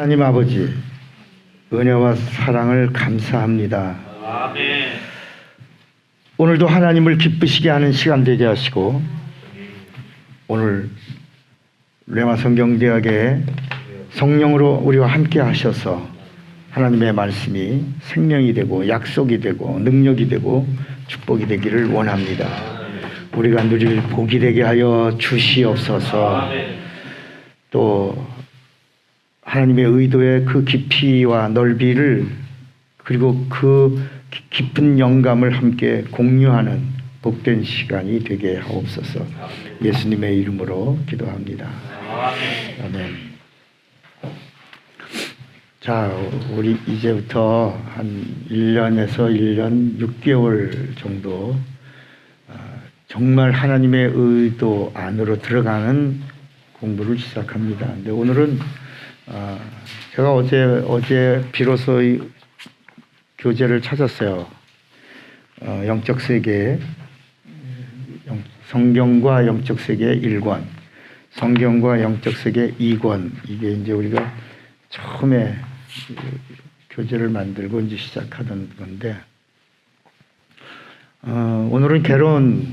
하나님 아버지, 은혜와 사랑을 감사합니다. 아멘. 오늘도 하나님을 기쁘시게 하는 시간 되게 하시고, 오늘 레마 성경대학에 성령으로 우리와 함께 하셔서 하나님의 말씀이 생명이 되고 약속이 되고 능력이 되고 축복이 되기를 원합니다. 우리가 누릴 복이 되게 하여 주시옵소서. 또 하나님의 의도의 그 깊이와 넓이를, 그리고 그 깊은 영감을 함께 공유하는 복된 시간이 되게 하옵소서. 예수님의 이름으로 기도합니다. 아멘. 자, 우리 이제부터 한 1년에서 1년 6개월 정도 정말 하나님의 의도 안으로 들어가는 공부를 시작합니다. 근데 오늘은 제가 어제 비로소 이 교재를 찾았어요. 영적 세계, 성경과 영적 세계 1권, 성경과 영적 세계 2권. 이게 이제 우리가 처음에 교재를 만들고 이제 시작하던 건데, 오늘은 개론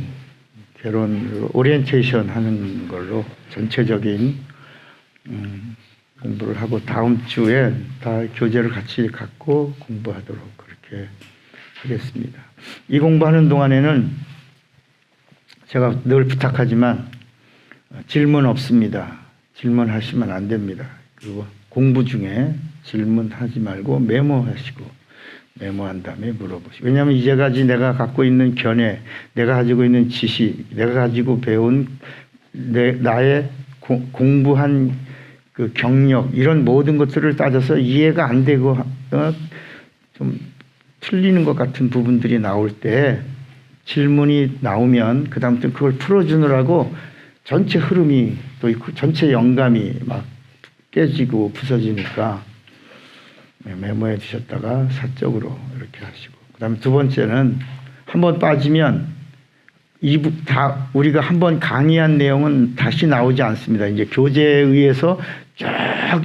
오리엔테이션 하는 걸로 전체적인 공부를 하고, 다음 주에 다 교재를 같이 갖고 공부하도록 그렇게 하겠습니다. 이 공부하는 동안에는 제가 늘 부탁하지만 질문 없습니다. 질문하시면 안 됩니다. 그리고 공부 중에 질문하지 말고 메모하시고, 메모한 다음에 물어보시고. 왜냐하면 이제까지 내가 갖고 있는 견해, 내가 가지고 있는 지식, 내가 가지고 배운 나의 공부한 그 경력, 이런 모든 것들을 따져서 이해가 안 되고 좀 틀리는 것 같은 부분들이 나올 때 질문이 나오면 그 다음부터 그걸 풀어주느라고 전체 흐름이 또 있고 전체 영감이 막 깨지고 부서지니까 메모해 주셨다가 사적으로 이렇게 하시고, 그 다음에 두 번째는 한번 빠지면 다 우리가 한번 강의한 내용은 다시 나오지 않습니다. 이제 교재에 의해서 쭉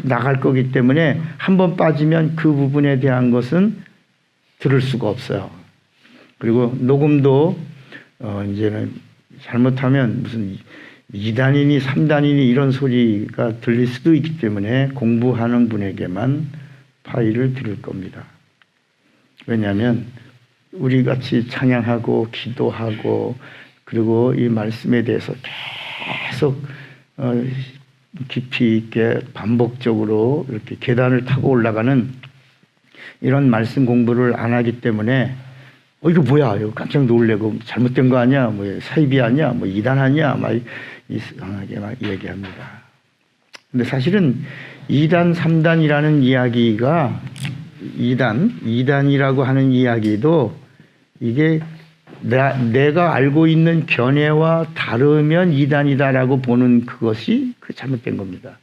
나갈 거기 때문에 한번 빠지면 그 부분에 대한 것은 들을 수가 없어요. 그리고 녹음도 이제는 잘못하면 무슨 2단이니 3단이니 이런 소리가 들릴 수도 있기 때문에 공부하는 분에게만 파일을 드릴 겁니다. 왜냐하면 우리 같이 찬양하고 기도하고 그리고 이 말씀에 대해서 계속 깊이 있게 반복적으로 이렇게 계단을 타고 올라가는 이런 말씀 공부를 안 하기 때문에 이거 뭐야? 이거 깜짝 놀래고 잘못된 거 아니야? 뭐 사입이 아니야? 뭐 이단 아니야? 막 이상하게 막 얘기합니다. 근데 사실은 2단, 3단이라는 이야기가 이단이라고 하는 이야기도 이게 내가 알고 있는 견해와 다르면 이단이다라고 보는 그것이 잘못된 겁니다.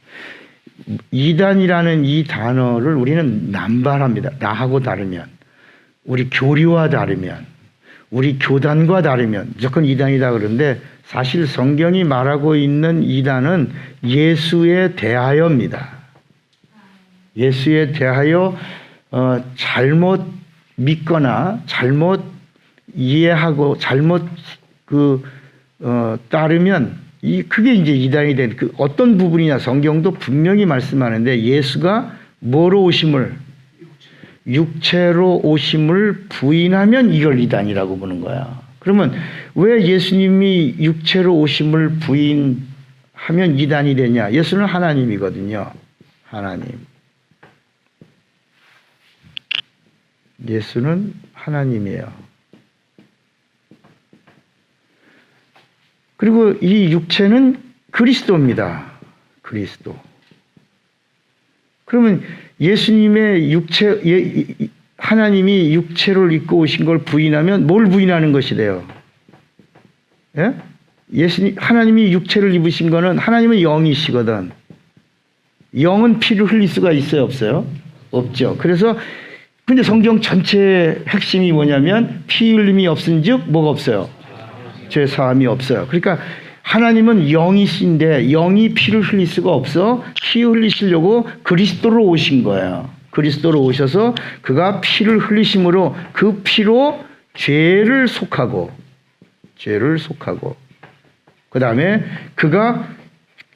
이단이라는 이 단어를 우리는 남발합니다. 나하고 다르면, 우리 교리와 다르면, 우리 교단과 다르면 무조건 이단이다 그러는데, 사실 성경이 말하고 있는 이단은 예수에 대하여입니다. 예수에 대하여 잘못 믿거나 잘못 이해하고 잘못 따르면 그게 이제 이단이 된 그 어떤 부분이냐, 성경도 분명히 말씀하는데 예수가 뭐로 오심을, 육체로 오심을 부인하면 이걸 이단이라고 보는 거야. 그러면 왜 예수님이 육체로 오심을 부인하면 이단이 되냐? 예수는 하나님이거든요. 하나님. 예수는 하나님이에요. 그리고 이 육체는 그리스도입니다. 그리스도. 그러면 예수님의 하나님이 육체를 입고 오신 걸 부인하면 뭘 부인하는 것이 돼요? 예? 하나님이 육체를 입으신 거는, 하나님은 영이시거든. 영은 피를 흘릴 수가 있어요, 없어요? 없죠. 그래서 근데 성경 전체의 핵심이 뭐냐면 피 흘림이 없은즉 뭐가 없어요? 죄 사함이 없어요. 그러니까 하나님은 영이신데 영이 피를 흘릴 수가 없어 피 흘리시려고 그리스도로 오신 거예요. 그리스도로 오셔서 그가 피를 흘리심으로 그 피로 죄를 속하고 그 다음에 그가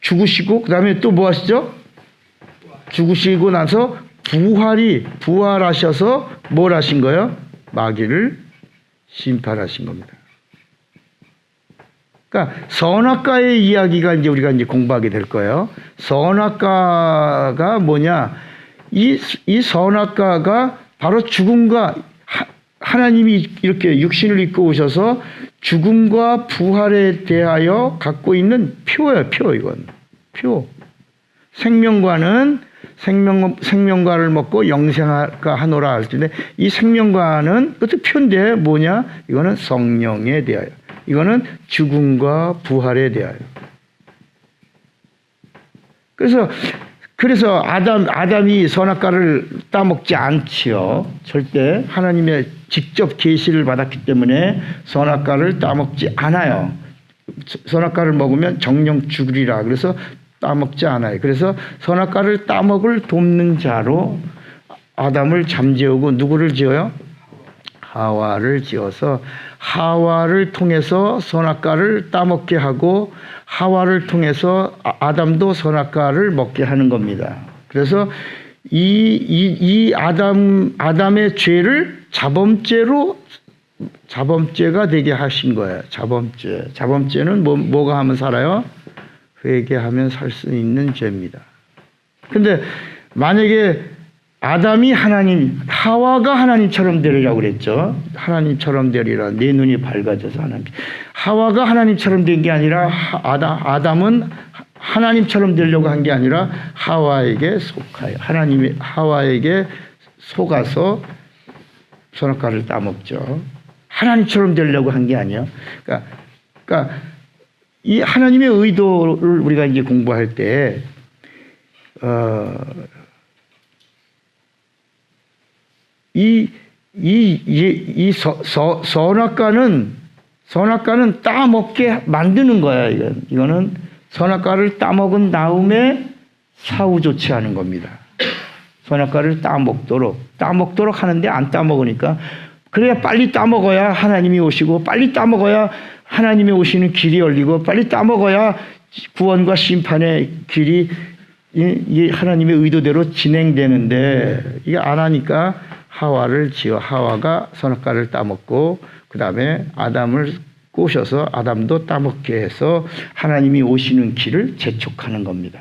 죽으시고 그 다음에 또 뭐 하시죠? 죽으시고 나서 부활하셔서 뭘 하신 거예요? 마귀를 심판하신 겁니다. 그러니까 선악과의 이야기가 이제 우리가 이제 공부하게 될 거예요. 선악과가 뭐냐? 이 선악과가 바로 죽음과 하나님이 이렇게 육신을 입고 오셔서 죽음과 부활에 대하여 갖고 있는 표예요. 표 이건. 표. 생명과는 생명과를 먹고 영생과 하노라 할 텐데 이 생명과는 그것도 표인데 뭐냐? 이거는 성령에 대하여. 이거는 죽음과 부활에 대하여. 그래서 아담이 선악과를 따먹지 않지요. 절대 하나님의 직접 계시를 받았기 때문에 선악과를 따먹지 않아요. 선악과를 먹으면 정령 죽으리라. 그래서 따먹지 않아요. 그래서 선악과를 따먹을 돕는 자로 아담을 잠재우고 누구를 지어요? 하와를 지어서 하와를 통해서 선악과를 따먹게 하고 하와를 통해서 아담도 선악과를 먹게 하는 겁니다. 그래서 이 아담의 죄를 자범죄가 되게 하신 거예요. 자범죄는 뭐가 하면 살아요? 회개하면 살 수 있는 죄입니다. 근데 만약에 아담이 하와가 하나님처럼 되리라고 그랬죠. 하나님처럼 되리라. 내 눈이 밝아져서 하나님. 하와가 하나님처럼 된 게 아니라 아담은 하나님처럼 되려고 한 게 아니라 하와에게 속하여. 하나님이 하와에게 속아서 선악과를 따먹죠. 하나님처럼 되려고 한 게 아니에요. 그러니까 이 하나님의 의도를 우리가 이제 공부할 때 선악과는 따먹게 만드는 거야. 이거는 선악과를 따먹은 다음에 사후 조치하는 겁니다. 선악과를 따먹도록 하는데 안 따먹으니까 그래야 빨리 따먹어야 하나님이 오시고 빨리 따먹어야 하나님이 오시는 길이 열리고 빨리 따먹어야 구원과 심판의 길이 이 하나님의 의도대로 진행되는데 이게 안 하니까 하와를 지어 하와가 선악과를 따먹고 그 다음에 아담을 꼬셔서 아담도 따먹게 해서 하나님이 오시는 길을 재촉하는 겁니다.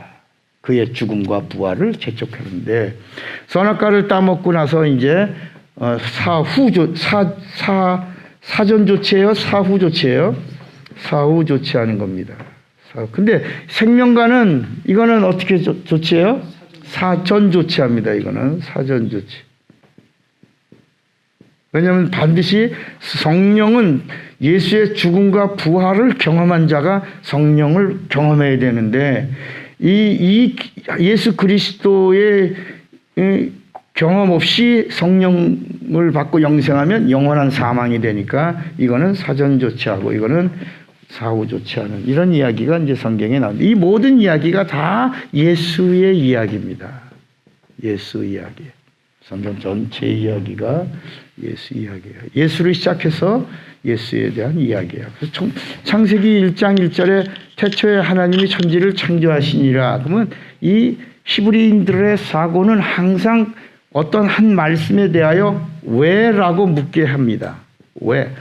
그의 죽음과 부활을 재촉하는데 선악과를 따먹고 나서 이제 사전 조치예요? 사후 조치예요? 사후 조치하는 겁니다. 근데 생명과는 이거는 어떻게 조치해요? 사전 조치합니다. 이거는 사전 조치. 왜냐하면 반드시 성령은 예수의 죽음과 부활을 경험한 자가 성령을 경험해야 되는데 이 예수 그리스도의 경험 없이 성령을 받고 영생하면 영원한 사망이 되니까 이거는 사전 조치하고 이거는 사후 조치하는 이런 이야기가 이제 성경에 나옵니다. 이 모든 이야기가 다 예수의 이야기입니다. 예수 이야기. 성경 전체 이야기가 예수 이야기예요. 예수를 시작해서 예수에 대한 이야기예요. 그래서 창세기 1장 1절에 태초에 하나님이 천지를 창조하시니라. 그러면 이 히브리인들의 사고는 항상 어떤 한 말씀에 대하여 왜라고 묻게 합니다. 왜?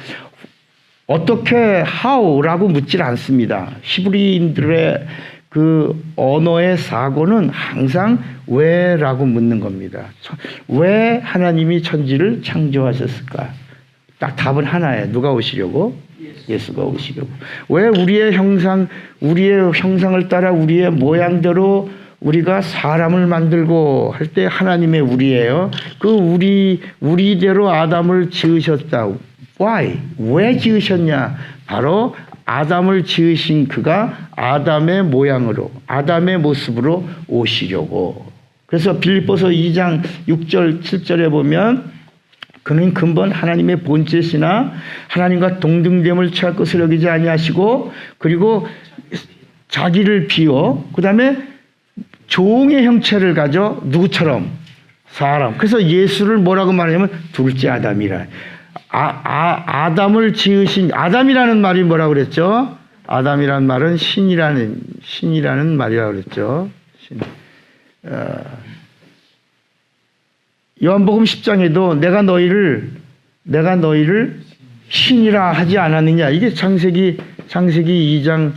어떻게 how라고 묻질 않습니다. 히브리인들의 그 언어의 사고는 항상 왜라고 묻는 겁니다. 왜 하나님이 천지를 창조하셨을까? 딱 답은 하나예요. 누가 오시려고? 예수가 오시려고. 왜 우리의 형상을 따라 우리의 모양대로 우리가 사람을 만들고 할 때 하나님의 우리예요. 그 우리대로 아담을 지으셨다. Why? 왜 지으셨냐? 바로 아담을 지으신 그가 아담의 모양으로, 아담의 모습으로 오시려고. 그래서 빌립보서 2장 6절, 7절에 보면 그는 근본 하나님의 본체시나 하나님과 동등됨을 취할 것을 여기지 아니하시고 그리고 자기를 비워 그다음에 종의 형체를 가져 누구처럼 사람. 그래서 예수를 뭐라고 말하냐면 둘째 아담이라. 아담을 지으신 아담이라는 말이 뭐라고 그랬죠? 아담이라는 말은 신이라는 말이라고 그랬죠. 요한복음 10장에도 내가 너희를 신이라 하지 않았느냐. 이게 창세기 2장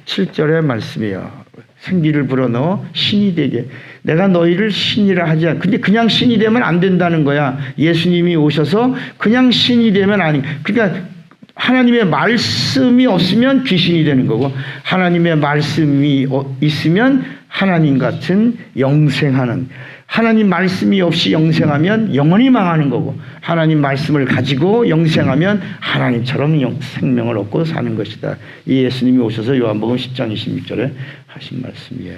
7절의 말씀이에요. 생기를 불어넣어 신이 되게. 내가 너희를 신이라 하지 않. 근데 그냥 신이 되면 안 된다는 거야. 예수님이 오셔서 그냥 신이 되면 아니. 그러니까 하나님의 말씀이 없으면 귀신이 되는 거고 하나님의 말씀이 있으면 하나님 같은 영생하는 하나님 말씀이 없이 영생하면 영원히 망하는 거고 하나님 말씀을 가지고 영생하면 하나님처럼 생명을 얻고 사는 것이다. 이 예수님이 오셔서 요한복음 10장 26절에 하신 말씀이에요.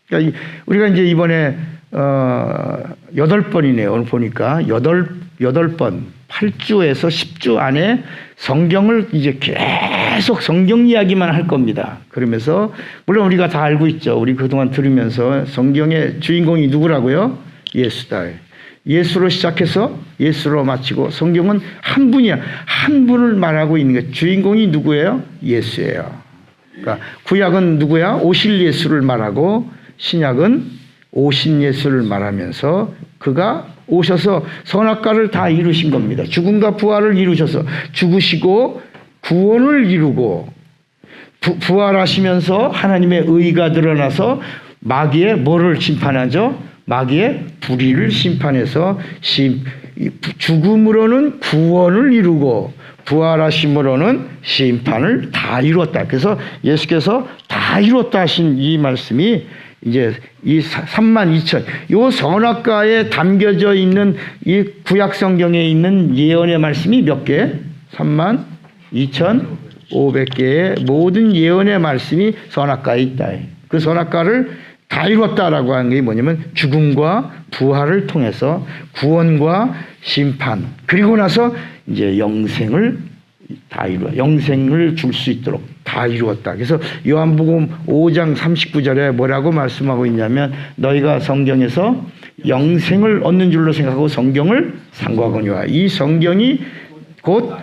그러니까 우리가 이제 이번에 8번이네요. 오늘 보니까 8번 8주에서 10주 안에 성경을 이제 계속 성경 이야기만 할 겁니다. 그러면서 물론 우리가 다 알고 있죠. 우리 그동안 들으면서 성경의 주인공이 누구라고요? 예수다. 예수로 시작해서 예수로 마치고 성경은 한 분이야. 한 분을 말하고 있는 거예요. 주인공이 누구예요? 예수예요. 그러니까 구약은 누구야? 오실 예수를 말하고 신약은 오신 예수를 말하면서 그가 오셔서 선악과를 다 이루신 겁니다. 죽음과 부활을 이루셔서 죽으시고 구원을 이루고 부활하시면서 하나님의 의가 드러나서 마귀의 뭐를 심판하죠? 마귀의 불의를 심판해서 죽음으로는 구원을 이루고 부활하심으로는 심판을 다 이루었다. 그래서 예수께서 다 이루었다 하신 이 말씀이 이제 이 32,000 요 선악과에 담겨져 있는 이 구약 성경에 있는 예언의 말씀이 몇 개? 32,500개의 모든 예언의 말씀이 선악과에 있다. 그 선악과를 다 이뤘다라고 하는 게 뭐냐면 죽음과 부활을 통해서 구원과 심판 그리고 나서 이제 영생을 줄 수 있도록 다 이루었다. 그래서 요한복음 5장 39절에 뭐라고 말씀하고 있냐면 너희가 성경에서 영생을 얻는 줄로 생각하고 성경을 상고하거니와 이 성경이 곧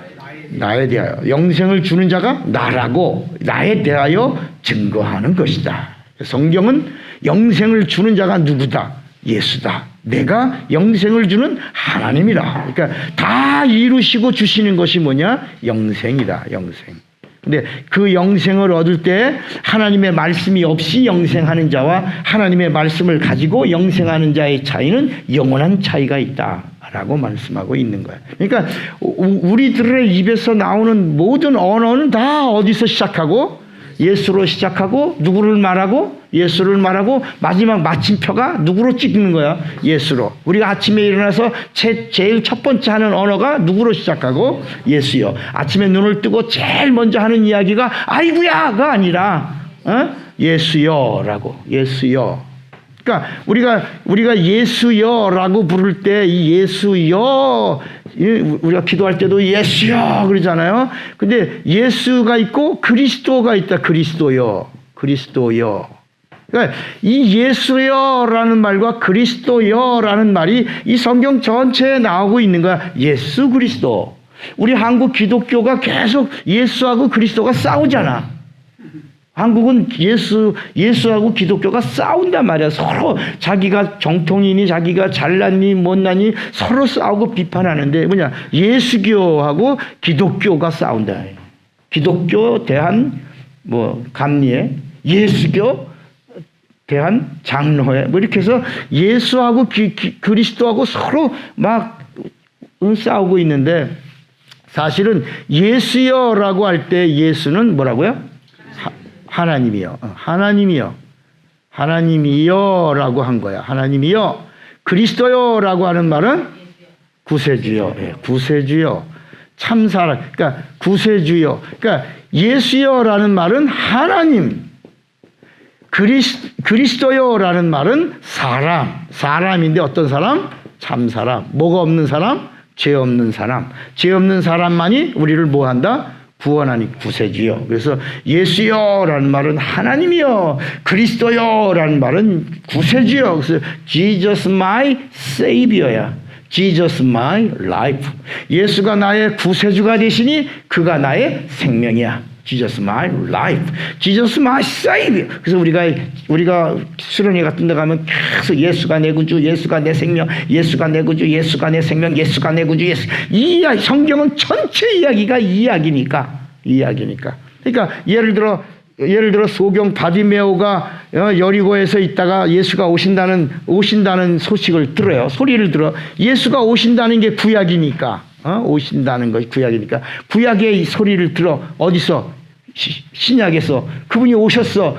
나에 대하여 영생을 주는 자가 나라고 나에 대하여 증거하는 것이다. 성경은 영생을 주는 자가 누구다? 예수다. 내가 영생을 주는 하나님이다. 그러니까 다 이루시고 주시는 것이 뭐냐? 영생이다. 영생. 근데 그 영생을 얻을 때 하나님의 말씀이 없이 영생하는 자와 하나님의 말씀을 가지고 영생하는 자의 차이는 영원한 차이가 있다라고 말씀하고 있는 거야. 그러니까 우리들의 입에서 나오는 모든 언어는 다 어디서 시작하고 예수로 시작하고 누구를 말하고 예수를 말하고 마지막 마침표가 누구로 찍는 거야? 예수로. 우리가 아침에 일어나서 제일 첫 번째 하는 언어가 누구로 시작하고 예수요. 아침에 눈을 뜨고 제일 먼저 하는 이야기가 아이고야가 아니라 예수요라고. 예수요. 그러니까 우리가 예수여라고 부를 때 이 예수여 우리가 기도할 때도 예수여 그러잖아요. 근데 예수가 있고 그리스도가 있다. 그리스도여. 그러니까 이 예수여라는 말과 그리스도여라는 말이 이 성경 전체에 나오고 있는 거야. 예수 그리스도. 우리 한국 기독교가 계속 예수하고 그리스도가 싸우잖아. 한국은 예수하고 기독교가 싸운단 말이야. 서로 자기가 정통이니 자기가 잘났니 못났니 서로 싸우고 비판하는데 뭐냐? 예수교하고 기독교가 싸운다. 기독교 대한 감리회, 예수교 대한 장로회 이렇게 해서 예수하고 그리스도하고 서로 막 싸우고 있는데 사실은 예수여라고 할 때 예수는 뭐라고요? 하나님이요. 하나님이요라고 한 거야. 하나님이요. 그리스도요라고 하는 말은 구세주요. 구세주요. 참사랑. 그러니까 구세주요. 그러니까 예수요라는 말은 하나님. 그리스도요라는 말은 사람인데 어떤 사람? 참 사람. 뭐가 없는 사람? 죄 없는 사람. 죄 없는 사람만이 우리를 뭐 한다? 구원하니 구세주요. 그래서 예수여라는 말은 하나님이요, 그리스도여라는 말은 구세주요. 그래서 Jesus my Savior야. Jesus my life. 예수가 나의 구세주가 되시니 그가 나의 생명이야. Jesus my life. Jesus my Savior. 그래서 우리가 수련회 같은 데 가면 계속 예수가 내 구주, 예수가 내 생명, 예수가 내 구주, 예수가 내 생명, 예수가 내 구주, 예수. 이 성경은 전체 이야기가 이야기니까. 그러니까 예를 들어 소경 바디메오가 여리고에서 있다가 예수가 오신다는 소식을 들어요. 소리를 들어. 예수가 오신다는 게 구약이니까. 오신다는 것이 구약이니까. 구약의 소리를 들어. 어디서? 신약에서. 그분이 오셨어.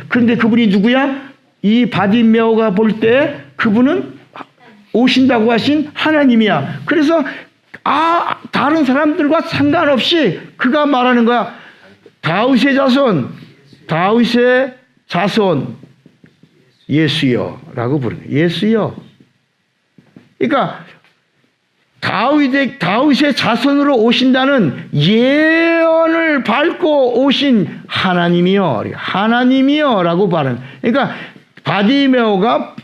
그런데 그분이 누구야? 이 바디메오가 볼 때 그분은 오신다고 하신 하나님이야. 그래서 다른 사람들과 상관없이 그가 말하는 거야. 다윗의 자손 예수여 라고 부르는 거야. 예수여. 그러니까 다윗의 자손으로 오신다는 예언을 밟고 오신 하나님이여 라고 말하는. 그러니까 바디메오가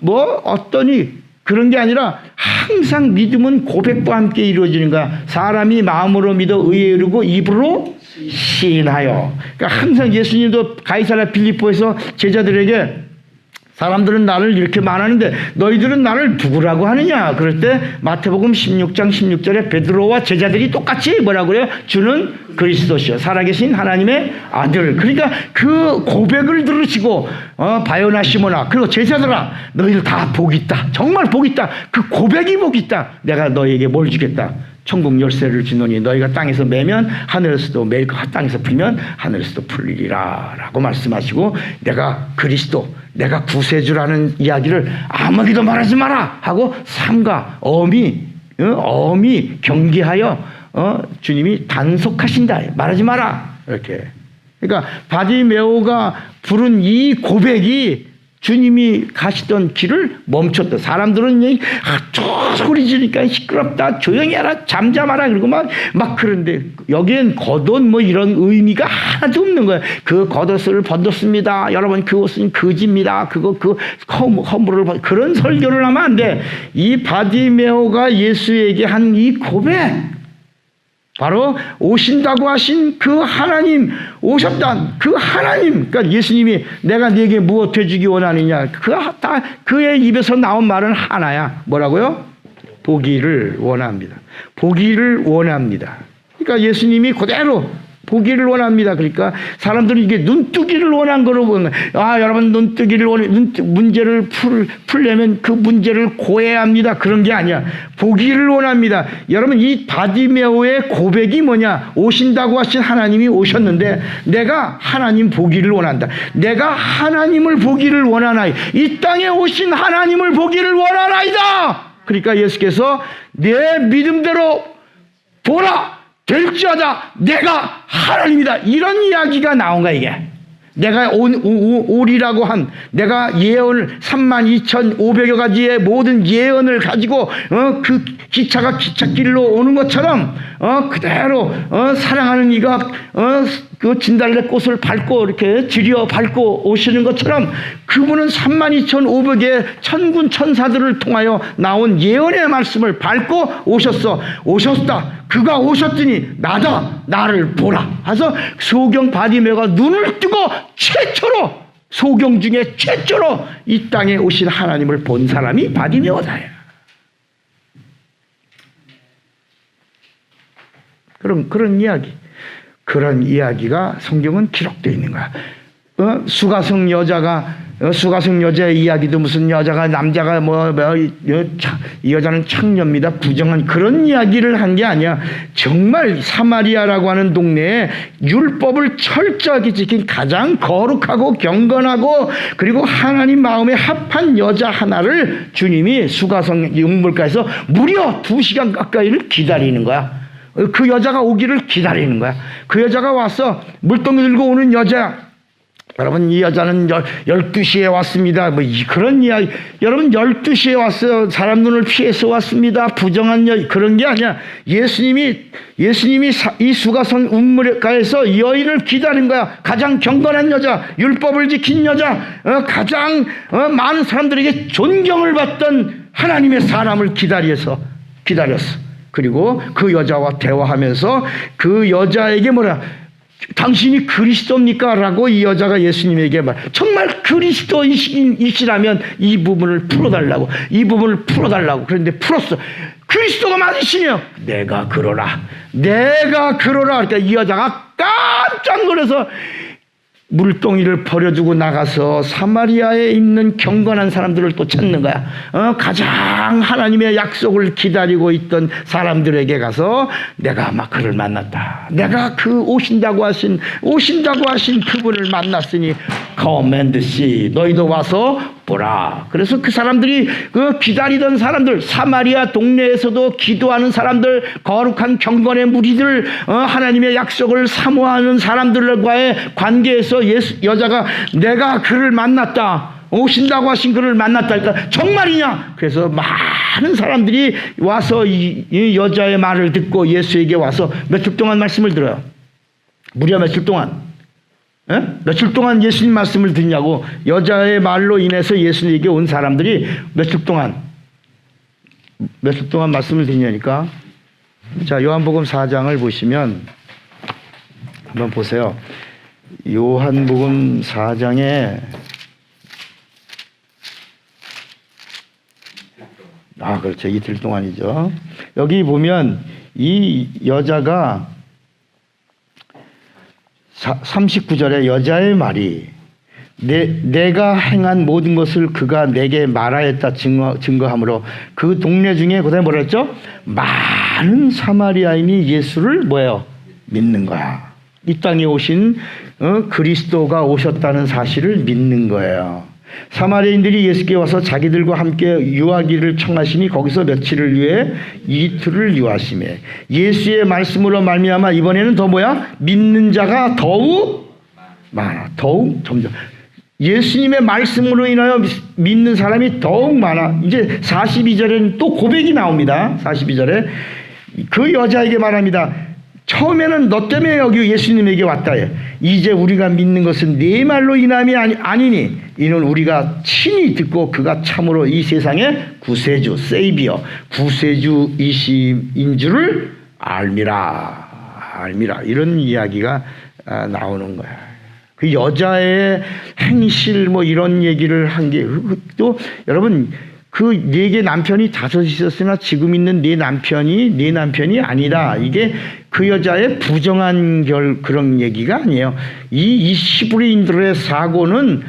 어떠니 그런 게 아니라 항상 믿음은 고백과 함께 이루어지는 거야. 사람이 마음으로 믿어 의에 이르고 입으로 시인하여. 그러니까 항상 예수님도 가이사랴 빌립보에서 제자들에게 사람들은 나를 이렇게 말하는데 너희들은 나를 누구라고 하느냐? 그럴 때 마태복음 16장 16절에 베드로와 제자들이 똑같이 뭐라고 그래요? 주는 그리스도시요 살아계신 하나님의 아들. 그러니까 그 고백을 들으시고 바요나 시모나 그리고 제자들아 너희들 다 복 있다. 정말 복 있다. 그 고백이 복 있다. 내가 너희에게 뭘 주겠다. 천국 열쇠를 주노니 너희가 땅에서 매면 하늘에서도 매일 땅에서 풀면 하늘에서도 풀리리라 라고 말씀하시고 내가 그리스도 내가 구세주라는 이야기를 아무에게도 말하지 마라 하고 삼가 엄히 경계하여 주님이 단속하신다. 말하지 마라. 이렇게. 그러니까 바디메오가 부른 이 고백이 주님이 가시던 길을 멈췄다. 사람들은 소리 지르니까 시끄럽다. 조용히 하라. 잠잠하라. 그러고 막 그런데 여기엔 겉옷 이런 의미가 하나도 없는 거예요. 그 겉옷을 벗었습니다. 여러분 그 옷은 거지입니다. 그 허물을 그런 설교를 하면 안 돼. 이 바디메오가 예수에게 한 이 고백 바로 오신다고 하신 그 하나님, 오셨다 그 하나님. 그러니까 예수님이 내가 네게 무엇 해주기 원하느냐, 그의 입에서 나온 말은 하나야. 뭐라고요? 보기를 원합니다. 그러니까 예수님이 그대로 보기를 원합니다. 그러니까 사람들은 이게 눈뜨기를 원한 거로 보는 거예요. 여러분 눈뜨기를 문제를 풀려면 그 문제를 고해야 합니다. 그런 게 아니야. 보기를 원합니다. 여러분 이 바디메오의 고백이 뭐냐? 오신다고 하신 하나님이 오셨는데 내가 하나님 보기를 원한다. 내가 하나님을 보기를 원하나이. 이 땅에 오신 하나님을 보기를 원하나이다. 그러니까 예수께서 내 믿음대로 보라. 될지어다 내가 하나님이다. 이런 이야기가 나온 거야. 이게 내가 오리라고 한 내가 예언을 32,500여 가지의 모든 예언을 가지고 그 기차가 기찻길로 오는 것처럼 그대로 사랑하는 이가 그 진달래 꽃을 밟고 이렇게 지려 밟고 오시는 것처럼 그분은 32,500의 천군 천사들을 통하여 나온 예언의 말씀을 밟고 오셨다. 그가 오셨더니 나를 보라. 해서 소경 바디메오가 눈을 뜨고 최초로 소경 중에 최초로 이 땅에 오신 하나님을 본 사람이 바디메오다. 그런 이야기가 성경은 기록되어 있는 거야. 수가성 여자의 이야기도 무슨 여자가 남자가 이 여자는 창녀입니다. 부정한 그런 이야기를 한 게 아니야. 정말 사마리아라고 하는 동네에 율법을 철저하게 지킨 가장 거룩하고 경건하고 그리고 하나님 마음에 합한 여자 하나를 주님이 수가성 용물가에서 무려 2시간 가까이를 기다리는 거야. 그 여자가 오기를 기다리는 거야. 그 여자가 와서 물동이 들고 오는 여자 여러분 이 여자는 12시에 왔습니다. 뭐 그런 이야기. 여러분 12시에 왔어요. 사람 눈을 피해서 왔습니다. 부정한 그런 게 아니야. 예수님이 이 수가성 운물가에서 여인을 기다린 거야. 가장 경건한 여자, 율법을 지킨 여자, 가장 많은 사람들에게 존경을 받던 하나님의 사람을 기다렸어. 그리고 그 여자와 대화하면서 그 여자에게 뭐라, 당신이 그리스도입니까? 라고 이 여자가 예수님에게 정말 그리스도이시라면 이 부분을 풀어달라고. 그런데 풀었어. 그리스도가 맞으시며 내가 그러라. 그러니까 이 여자가 깜짝 놀라서 물동이를 버려두고 나가서 사마리아에 있는 경건한 사람들을 또 찾는 거야. 가장 하나님의 약속을 기다리고 있던 사람들에게 가서 내가 막 그를 만났다. 내가 그 오신다고 하신 그분을 만났으니 come and see. 너희도 와서 보라. 그래서 그 사람들이 그 기다리던 사람들, 사마리아 동네에서도 기도하는 사람들, 거룩한 경건의 무리들, 하나님의 약속을 사모하는 사람들과의 관계에서 여자가 내가 그를 만났다. 오신다고 하신 그를 만났다. 그러니까 정말이냐? 그래서 많은 사람들이 와서 이 여자의 말을 듣고 예수에게 와서 며칠 동안 말씀을 들어요. 무려 며칠 동안. 며칠 동안 예수님 말씀을 듣냐고. 여자의 말로 인해서 예수님에게 온 사람들이 며칠 동안 말씀을 듣냐니까. 자, 요한복음 4장을 보시면 한번 보세요. 요한복음 4장에 그렇죠. 이틀 동안이죠. 여기 보면 이 여자가 39절에 여자의 말이 내가 행한 모든 것을 그가 내게 말하였다 증거하므로 그 동네 중에 그다음에 뭐라 했죠? 많은 사마리아인이 예수를 믿는 거야. 이 땅에 오신 그리스도가 오셨다는 사실을 믿는 거예요. 사마리아인들이 예수께 와서 자기들과 함께 유하기를 청하시니 거기서 며칠을 위해 이틀을 유하시매 예수의 말씀으로 말미암아 이번에는 더 믿는 자가 더욱 많아. 더욱 점점 예수님의 말씀으로 인하여 믿는 사람이 더욱 많아. 이제 42절에는 또 고백이 나옵니다. 42절에 그 여자에게 말합니다. 처음에는 너 때문에 여기 예수님에게 왔다. 이제 우리가 믿는 것은 네 말로 인함이 아니니 이는 우리가 친히 듣고 그가 참으로 이 세상의 구세주, 세이비어, 구세주이신 줄을 알미라. 이런 이야기가 나오는 거야. 그 여자의 행실 이런 얘기를 한 게 또 여러분 그 네게 남편이 5 있었으나 지금 있는 네 남편이 아니라 이게 그 여자의 부정한 그런 얘기가 아니에요. 이 히브리인들의 사고는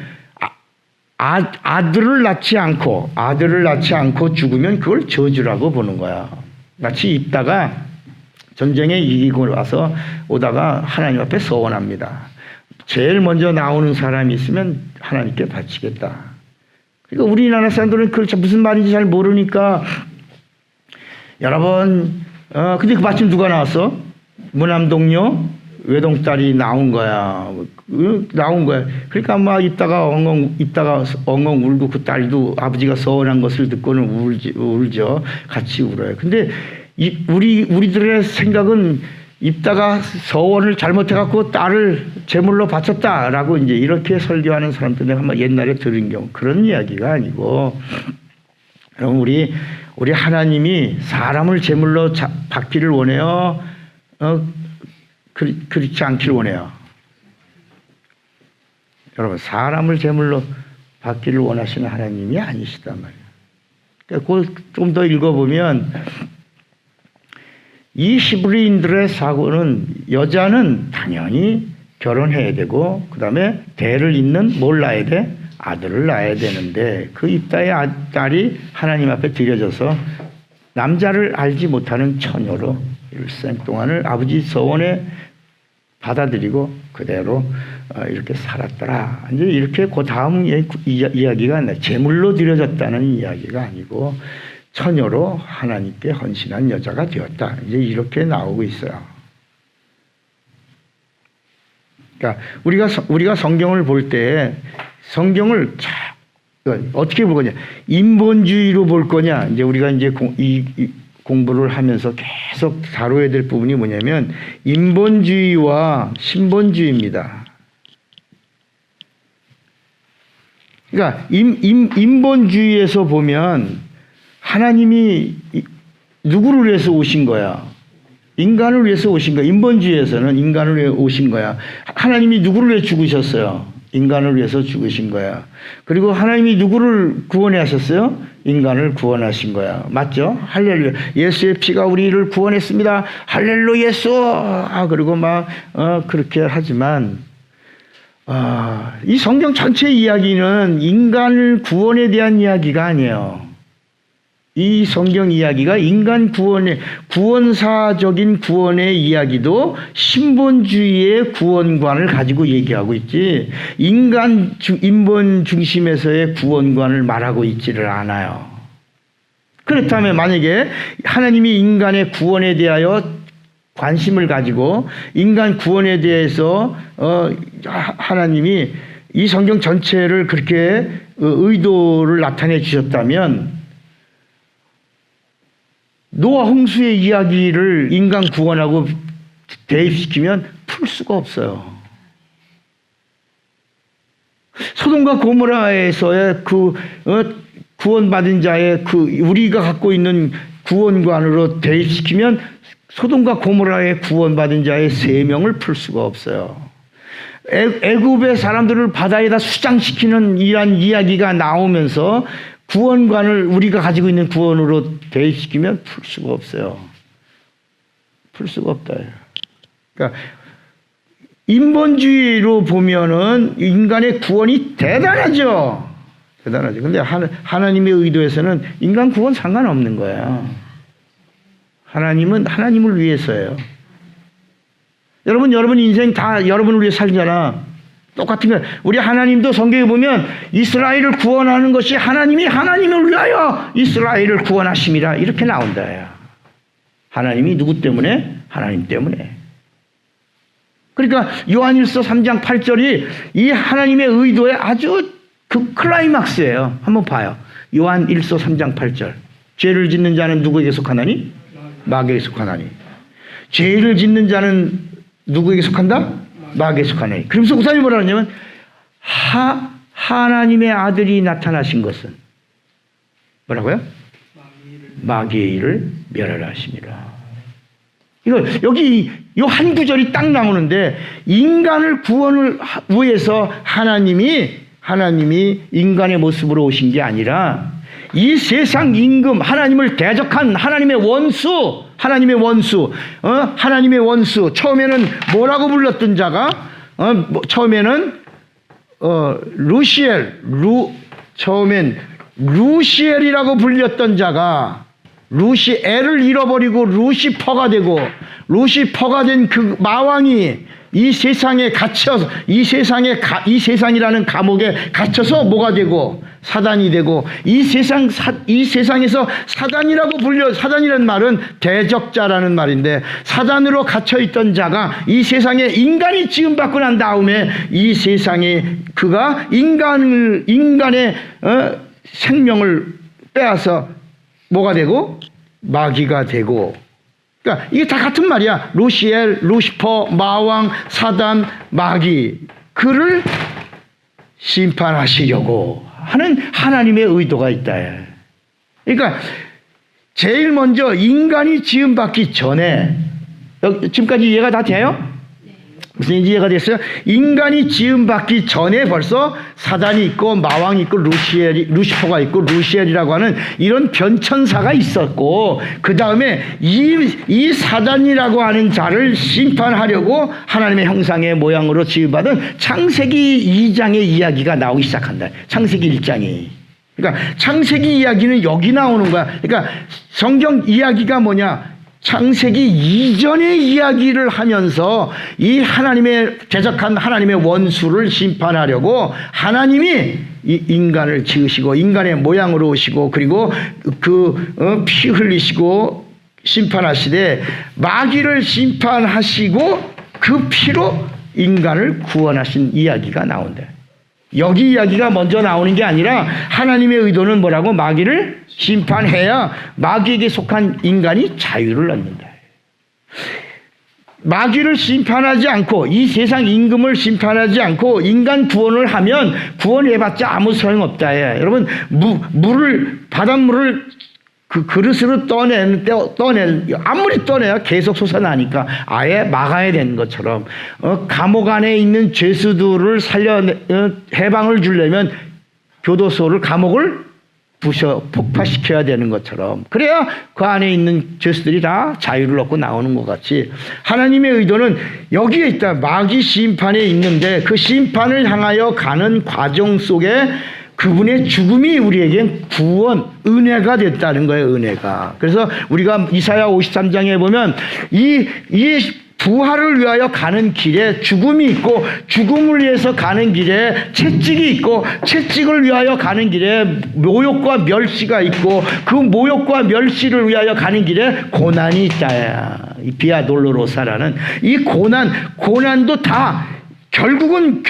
아들을 낳지 않고 죽으면 그걸 저주라고 보는 거야. 마치 입다가 전쟁에 이기고 오다가 하나님 앞에 서원합니다. 제일 먼저 나오는 사람이 있으면 하나님께 바치겠다. 그러니까 우리나라 사람들은 그렇죠. 무슨 말인지 잘 모르니까 여러분 근데 그 마침 누가 나왔어? 무남동녀 외동딸이 나온 거야. 그러니까 막 있다가 엉엉 울고 그 딸도 아버지가 서운한 것을 듣고는 울죠. 같이 울어요. 근데 우리들의 생각은 입다가 서원을 잘못해갖고 딸을 제물로 바쳤다라고 이제 이렇게 설교하는 사람들 내가 한번 옛날에 들은 경우 그런 이야기가 아니고 여러분 우리 하나님이 사람을 제물로 받기를 원해요. 그렇지 않기를 원해요. 여러분 사람을 제물로 받기를 원하시는 하나님이 아니시단 말이에요. 그러니까 좀 더 읽어보면 이 히브리인들의 사고는 여자는 당연히 결혼해야 되고 그 다음에 대를 잇는 뭘 낳아야 돼? 아들을 낳아야 되는데 그 입다의 딸이 하나님 앞에 드려져서 남자를 알지 못하는 처녀로 일생 동안을 아버지 서원에 받아들이고 그대로 이렇게 살았더라. 이제 이렇게 그 다음 이야기가 제물로 드려졌다는 이야기가 아니고 처녀로 하나님께 헌신한 여자가 되었다. 이제 이렇게 나오고 있어요. 그러니까 우리가 성경을 볼 때 성경을 어떻게 볼 거냐? 인본주의로 볼 거냐? 이제 우리가 이제 공부를 하면서 계속 다뤄야 될 부분이 뭐냐면 인본주의와 신본주의입니다. 그러니까 인본주의에서 보면 하나님이 누구를 위해서 오신 거야? 인간을 위해서 오신 거야. 인본주의에서는 인간을 위해 오신 거야. 하나님이 누구를 위해 죽으셨어요? 인간을 위해서 죽으신 거야. 그리고 하나님이 누구를 구원해 하셨어요? 인간을 구원하신 거야. 맞죠? 할렐루야. 예수의 피가 우리를 구원했습니다. 할렐루 예수. 그리고 그렇게 하지만 이 성경 전체 이야기는 인간을 구원에 대한 이야기가 아니에요. 이 성경 이야기가 인간 구원사적인 구원의 이야기도 신본주의의 구원관을 가지고 얘기하고 있지, 인본 중심에서의 구원관을 말하고 있지를 않아요. 그렇다면 만약에 하나님이 인간의 구원에 대하여 관심을 가지고 인간 구원에 대해서 하나님이 이 성경 전체를 그렇게 의도를 나타내 주셨다면 노아 홍수의 이야기를 인간 구원하고 대입시키면 풀 수가 없어요. 소돔과 고모라에서의 구원받은 자의 우리가 갖고 있는 구원관으로 대입시키면 소돔과 고모라의 구원받은 자의 3명을 풀 수가 없어요. 애굽의 사람들을 바다에다 수장시키는 이러한 이야기가 나오면서 구원관을 우리가 가지고 있는 구원으로 대입시키면 풀 수가 없어요. 풀 수가 없다. 그러니까 인본주의로 보면은 인간의 구원이 대단하죠. 대단하죠. 근데 하나님의 의도에서는 인간 구원 상관없는 거야. 하나님은 하나님을 위해서예요. 여러분 인생 다 여러분을 위해 살잖아. 똑같은 거예요. 우리 하나님도 성경에 보면 이스라엘을 구원하는 것이 하나님이 하나님을 위하여 이스라엘을 구원하심이라 이렇게 나온다요. 하나님이 누구 때문에? 하나님 때문에. 그러니까 요한일서 3장 8절이 이 하나님의 의도의 아주 클라이막스예요. 한번 봐요. 요한일서 3장 8절. 죄를 짓는 자는 누구에게 속하나니? 마귀에게 속하나니. 죄를 짓는 자는 누구에게 속한다? 마귀에 속하네. 그러면서 우사님이 뭐라 하냐면 하나님의 아들이 나타나신 것은 뭐라고요? 마귀의 일을 멸하라 하십니다. 이거 여기 이 한 구절이 딱 나오는데 인간을 구원을 위해서 하나님이 인간의 모습으로 오신 게 아니라 이 세상 임금 하나님을 대적한 하나님의 원수 처음에는 뭐라고 불렀던 자가 처음에는 처음엔 루시엘이라고 불렸던 자가 루시엘을 잃어버리고 루시퍼가 되고 루시퍼가 된 그 마왕이 이 세상에 갇혀서 이 세상이라는 감옥에 갇혀서 뭐가 되고 사단이 되고 이 세상에서 사단이라는 말은 대적자라는 말인데 사단으로 갇혀 있던 자가 이 세상에 인간이 지음받고 난 다음에 이 세상에 그가 인간의 생명을 빼앗아 뭐가 되고 마귀가 되고, 그러니까 이게 다 같은 말이야. 루시엘, 루시퍼, 마왕, 사단, 마귀, 그를 심판하시려고 하는 하나님의 의도가 있다. 그러니까 제일 먼저 인간이 지음받기 전에, 지금까지 이해가 다 돼요? 무슨 이해가 됐어요? 인간이 지음받기 전에 벌써 사단이 있고 마왕이 있고 루시퍼가 있고 루시엘이라고 하는 이런 변천사가 있었고, 그 다음에 이 사단이라고 하는 자를 심판하려고 하나님의 형상의 모양으로 지음받은 창세기 2장의 이야기가 나오기 시작한다. 창세기 1장이. 그러니까 창세기 이야기는 여기 나오는 거야. 그러니까 성경 이야기가 뭐냐? 창세기 이전의 이야기를 하면서 이 하나님의 대적한 하나님의 원수를 심판하려고 하나님이 이 인간을 지으시고 인간의 모양으로 오시고 그리고 피 흘리시고 심판하시되 마귀를 심판하시고 그 피로 인간을 구원하신 이야기가 나온다. 여기 이야기가 먼저 나오는 게 아니라 하나님의 의도는 뭐라고? 마귀를 심판해야 마귀에게 속한 인간이 자유를 얻는다. 마귀를 심판하지 않고 이 세상 임금을 심판하지 않고 인간 구원을 하면 구원해봤자 아무 소용없다. 여러분 바닷물을 그 그릇으로 아무리 떠내야 계속 솟아나니까 아예 막아야 되는 것처럼 감옥 안에 있는 죄수들을 해방을 주려면 교도소를 감옥을 폭파시켜야 되는 것처럼, 그래야 그 안에 있는 죄수들이 다 자유를 얻고 나오는 것 같이 하나님의 의도는 여기에 있다. 마귀 심판에 있는데 그 심판을 향하여 가는 과정 속에 그분의 죽음이 우리에게 구원, 은혜가 됐다는 거예요. 은혜가. 그래서 우리가 이사야 53장에 보면 이 부활을 위하여 가는 길에 죽음이 있고, 죽음을 위해서 가는 길에 채찍이 있고, 채찍을 위하여 가는 길에 모욕과 멸시가 있고, 그 모욕과 멸시를 위하여 가는 길에 고난이 있다. 이 비아 돌로로사라는 이 고난도 다 결국은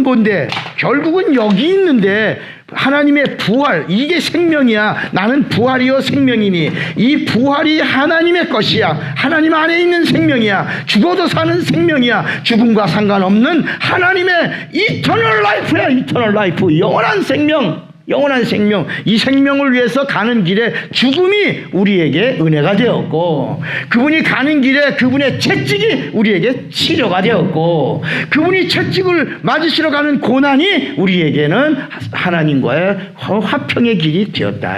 뭔데? 결국은 여기 있는데 하나님의 부활, 이게 생명이야. 나는 부활이요 생명이니, 이 부활이 하나님의 것이야. 하나님 안에 있는 생명이야. 죽어도 사는 생명이야. 죽음과 상관없는 하나님의 이터널 라이프야. 이터널 라이프, 영원한 생명. 영원한 생명, 이 생명을 위해서 가는 길에 죽음이 우리에게 은혜가 되었고, 그분이 가는 길에 그분의 채찍이 우리에게 치료가 되었고, 그분이 채찍을 맞으시러 가는 고난이 우리에게는 하나님과의 화평의 길이 되었다.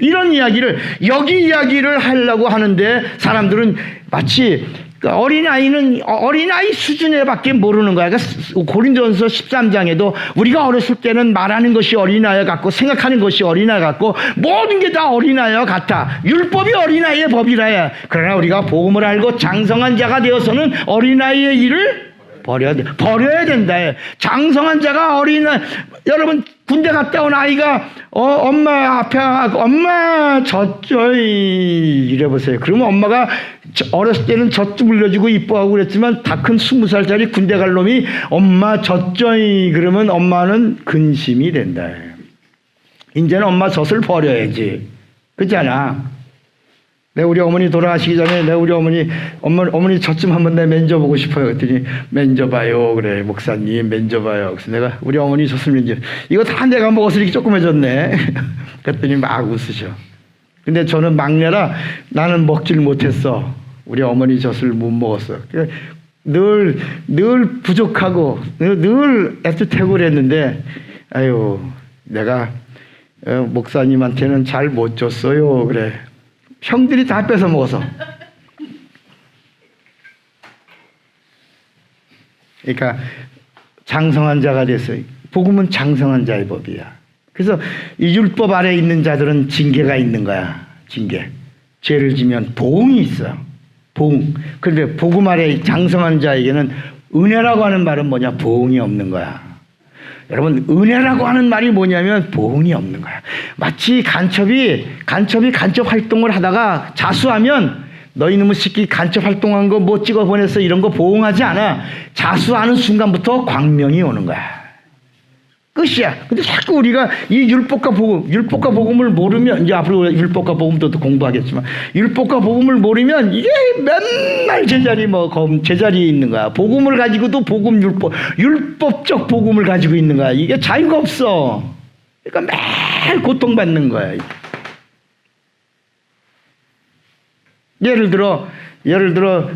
이런 이야기를, 여기 이야기를 하려고 하는데 사람들은 마치 어린아이 수준에 밖에 모르는 거야. 그러니까 고린도전서 13장에도 우리가 어렸을 때는 말하는 것이 어린아이 같고 생각하는 것이 어린아이 같고 모든 게 다 어린아이 같아. 율법이 어린아이의 법이라야. 그러나 우리가 복음을 알고 장성한 자가 되어서는 어린아이의 일을 버려야 된다. 장성한 자가 어린아이, 여러분 군대 갔다 온 아이가 엄마 앞에 엄마 젖줘이 이래보세요. 그러면 엄마가 어렸을 때는 젖도 물려주고 이뻐하고 그랬지만 다 큰 20살짜리 군대 갈 놈이 엄마 젖줘이 그러면 엄마는 근심이 된다. 이제는 엄마 젖을 버려야지. 그렇잖아. 내가 우리 어머니 돌아가시기 전에 내가 우리 어머니 젖 좀 한번 내가 만져보고 싶어요. 그랬더니 만져봐요. 그래 목사님 만져봐요. 그래서 내가 우리 어머니 젖을 이거 다 내가 먹어서 이렇게 조그매졌네. 그랬더니 막 웃으셔. 근데 저는 막내라 나는 먹질 못했어. 우리 어머니 젖을 못 먹었어. 늘 부족하고 늘 애틋하고 그랬는데 아유 내가 목사님한테는 잘 못 줬어요. 그래. 형들이 다 뺏어 먹어서. 그러니까 장성한 자가 됐어요. 복음은 장성한 자의 법이야. 그래서 이 율법 아래에 있는 자들은 징계가 있는 거야. 징계. 죄를 지면 보응이 있어요. 보응. 그런데 복음 아래 장성한 자에게는 은혜라고 하는 말은 뭐냐? 보응이 없는 거야. 여러분 은혜라고 하는 말이 뭐냐면 보응이 없는 거야. 마치 간첩이 간첩 활동을 하다가 자수하면 너희 놈의 새끼 간첩 활동한 거 뭐 찍어 보냈어 이런 거 보응하지 않아. 자수하는 순간부터 광명이 오는 거야. 끝이야. 근데 자꾸 우리가 이 율법과 복음을 모르면, 이제 앞으로 율법과 복음도 공부하겠지만, 율법과 복음을 모르면 이게 맨날 제자리에 있는 거야. 복음을 가지고도 율법적 복음을 가지고 있는 거야. 이게 자유가 없어. 그러니까 매일 고통받는 거야. 예를 들어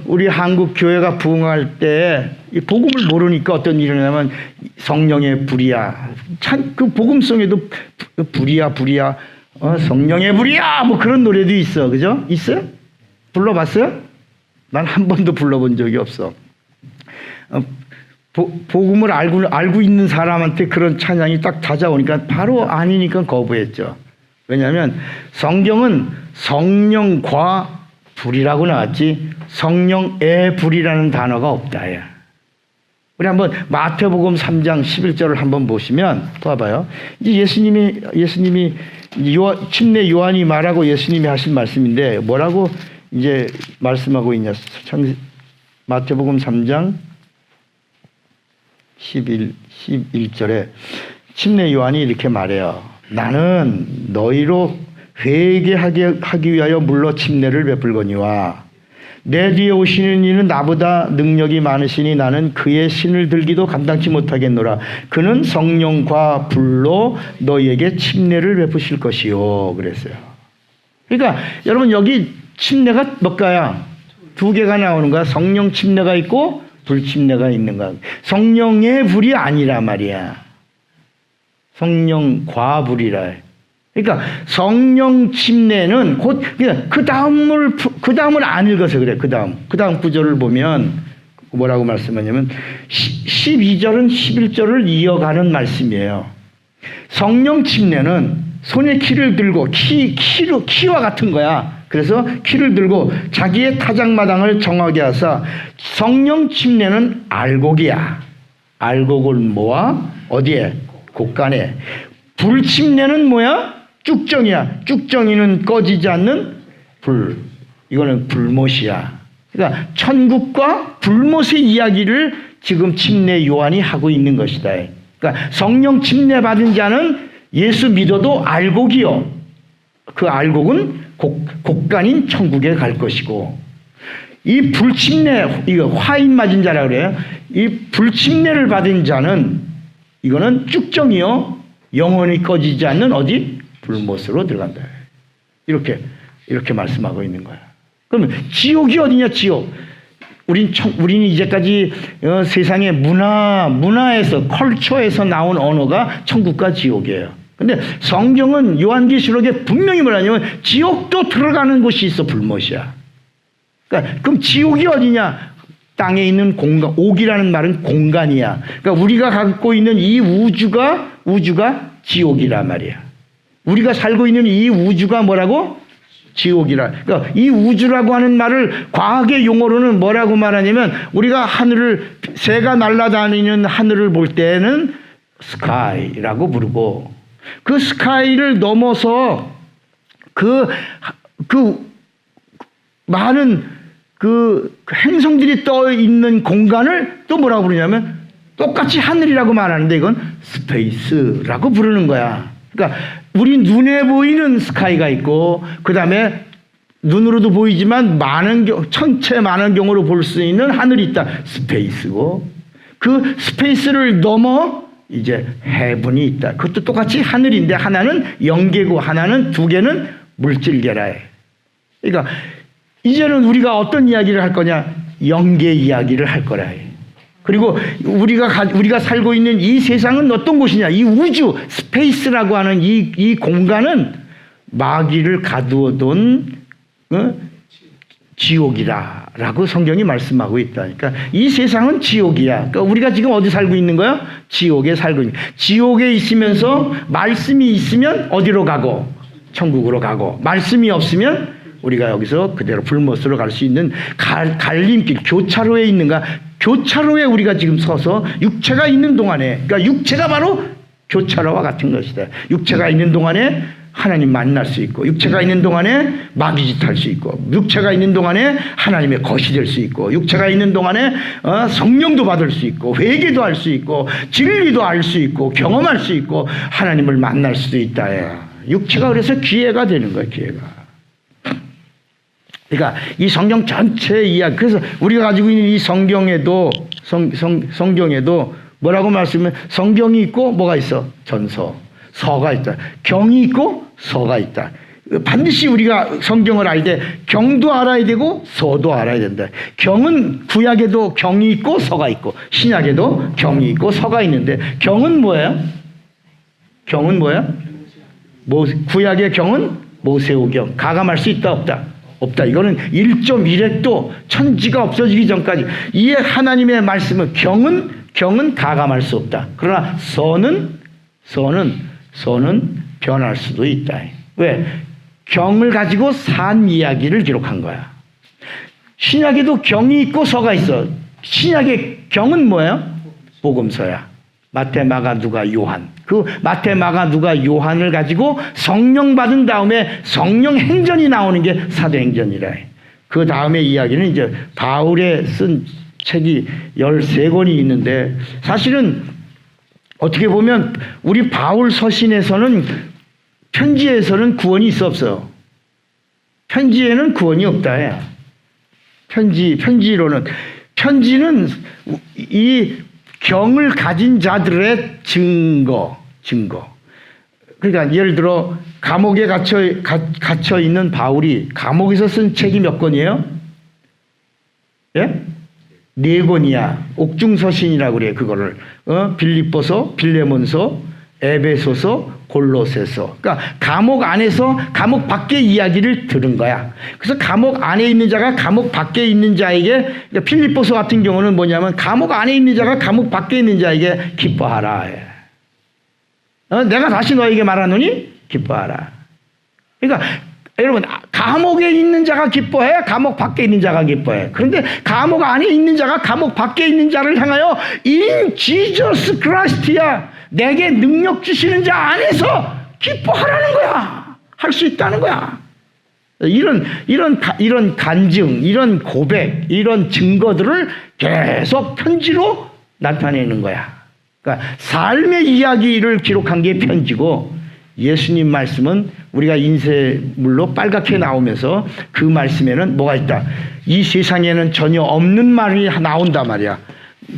우리 한국 교회가 부흥할 때 이 복음을 모르니까 어떤 일이 일어나면 성령의 불이야. 참 그 복음송에도 불이야 성령의 불이야 뭐 그런 노래도 있어. 그죠? 있어요? 불러봤어요? 난 한 번도 불러본 적이 없어. 복음을 알고 있는 사람한테 그런 찬양이 딱 찾아오니까 바로 아니니까 거부했죠. 왜냐하면 성경은 성령과 불이라고 나왔지 성령의 불이라는 단어가 없다. 야. 우리 한번 마태복음 3장 11절을 한번 보시면 봐봐요. 이제 예수님이 침례 요한이 말하고 예수님이 하신 말씀인데 뭐라고 이제 말씀하고 있냐? 마태복음 3장 11절에 침례 요한이 이렇게 말해요. 나는 너희로 회개하게 하기 위하여 물러 침례를 베풀거니와 내 뒤에 오시는 이는 나보다 능력이 많으시니 나는 그의 신을 들기도 감당치 못하겠노라. 그는 성령과 불로 너희에게 침례를 베푸실 것이요. 그랬어요. 그러니까 여러분 여기 침례가 몇 가야? 두 개가 나오는 거야. 성령 침례가 있고 불 침례가 있는 거야. 성령의 불이 아니라 말이야. 성령과 불이라. 그러니까 성령 침례는 곧 그 다음을 안 읽어서 그래. 그 다음 구절을 보면 뭐라고 말씀하냐면 12절은 11절을 이어가는 말씀이에요. 성령 침례는 손에 키를 들고 키와 같은 거야. 그래서 키를 들고 자기의 타작마당을 정하게 하사 성령 침례는 알곡이야. 알곡을 모아 어디에? 곡간에. 불 침례는 뭐야? 쭉정이야. 쭉정이는 꺼지지 않는 불. 이거는 불못이야. 그러니까 천국과 불못의 이야기를 지금 침례 요한이 하고 있는 것이다. 그러니까 성령 침례 받은 자는 예수 믿어도 알곡이요. 그 알곡은 곡간인 천국에 갈 것이고, 이 불침례, 이거 화인 맞은 자라 그래요. 이 불침례를 받은 자는 이거는 쭉정이요. 영원히 꺼지지 않는 어디? 불못으로 들어간다. 이렇게 말씀하고 있는 거야. 그러면 지옥이 어디냐? 지옥. 우리는 이제까지 세상의 문화에서 컬처에서 나온 언어가 천국과 지옥이에요. 근데 성경은 요한계시록에 분명히 뭐라냐면 지옥도 들어가는 곳이 있어. 불못이야. 그러니까 그럼 지옥이 어디냐? 땅에 있는 공간. 옥이라는 말은 공간이야. 그러니까 우리가 갖고 있는 이 우주가 지옥이란 말이야. 우리가 살고 있는 이 우주가 뭐라고? 지옥이라. 그러니까 이 우주라고 하는 말을 과학의 용어로는 뭐라고 말하냐면 우리가 새가 날아다니는 하늘을 볼 때는 스카이라고 부르고, 그 스카이를 넘어서 그 많은 그 행성들이 떠 있는 공간을 또 뭐라고 부르냐면 똑같이 하늘이라고 말하는데 이건 스페이스라고 부르는 거야. 그러니까 우리 눈에 보이는 스카이가 있고, 그 다음에 눈으로도 보이지만 천체 많은 경우로 볼 수 있는 하늘이 있다. 스페이스고, 그 스페이스를 넘어 이제 헤븐이 있다. 그것도 똑같이 하늘인데 하나는 영계고 하나는 두 개는 물질계라. 그러니까 이제는 우리가 어떤 이야기를 할 거냐? 영계 이야기를 할 거라. 그리고 우리가 살고 있는 이 세상은 어떤 곳이냐? 이 우주, 스페이스라고 하는 이 공간은 마귀를 가두어둔 지옥이다라고 성경이 말씀하고 있다. 그러니까 이 세상은 지옥이야. 그러니까 우리가 지금 어디 살고 있는 거야? 지옥에 살고 있는. 지옥에 있으면서 말씀이 있으면 어디로 가고? 천국으로 가고, 말씀이 없으면 우리가 여기서 그대로 불못으로 갈 수 있는 갈림길, 교차로에 있는가? 교차로에 우리가 지금 서서 육체가 있는 동안에, 그러니까 육체가 바로 교차로와 같은 것이다. 육체가 있는 동안에 하나님 만날 수 있고, 육체가 있는 동안에 마귀짓 할 수 있고, 육체가 있는 동안에 하나님의 것이 될 수 있고, 육체가 있는 동안에 성령도 받을 수 있고, 회개도 할 수 있고, 진리도 알 수 있고, 경험할 수 있고, 하나님을 만날 수도 있다. 육체가 그래서 기회가 되는 거예요. 기회가. 그러니까 이 성경 전체 이야기, 그래서 우리가 가지고 있는 이 성경에도 뭐라고 말씀해? 성경이 있고 뭐가 있어? 전서, 서가 있다. 경이 있고 서가 있다. 반드시 우리가 성경을 알 때 경도 알아야 되고 서도 알아야 된다. 경은 구약에도 경이 있고 서가 있고, 신약에도 경이 있고 서가 있는데, 경은 뭐예요? 경은 뭐야? 구약의 경은 모세오경. 가감할 수 있다 없다? 없다. 이거는 1.1핵도 천지가 없어지기 전까지 이 하나님의 말씀은 경은 가감할 수 없다. 그러나 서는 변할 수도 있다. 왜? 경을 가지고 산 이야기를 기록한 거야. 신약에도 경이 있고 서가 있어. 신약의 경은 뭐예요? 복음서야. 마태, 마가, 누가, 요한. 그 마태, 마가, 누가, 요한을 가지고 성령 받은 다음에 성령 행전이 나오는 게 사도행전이라. 그 다음에 이야기는 이제 바울의 쓴 책이 13권이 있는데, 사실은 어떻게 보면 우리 바울 서신에서는, 편지에서는 구원이 있어 없어요? 편지에는 구원이 없다. 편지로는, 편지는 이 경을 가진 자들의 증거. 그러니까 예를 들어 감옥에 갇혀 있는 바울이 감옥에서 쓴 책이 몇 권이에요? 예? 4권이야. 옥중서신이라고 그래. 그거를 빌립보서, 빌레몬서, 에베소서, 골로새서. 그러니까 감옥 안에서 감옥 밖의 이야기를 들은 거야. 그래서 감옥 안에 있는 자가 감옥 밖에 있는 자에게, 그러니까 빌립보서 같은 경우는 뭐냐면 감옥 안에 있는 자가 감옥 밖에 있는 자에게 기뻐하라. 내가 다시 너에게 말하노니 기뻐하라. 그러니까 여러분, 감옥에 있는 자가 기뻐해? 감옥 밖에 있는 자가 기뻐해? 그런데 감옥 안에 있는 자가 감옥 밖에 있는 자를 향하여 In Jesus Christ야, 내게 능력 주시는 자 안에서 기뻐하라는 거야. 할 수 있다는 거야. 이런 간증, 이런 고백, 이런 증거들을 계속 편지로 나타내는 거야. 그러니까 삶의 이야기를 기록한 게 편지고, 예수님 말씀은 우리가 인쇄물로 빨갛게 나오면서 그 말씀에는 뭐가 있다. 이 세상에는 전혀 없는 말이 나온단 말이야.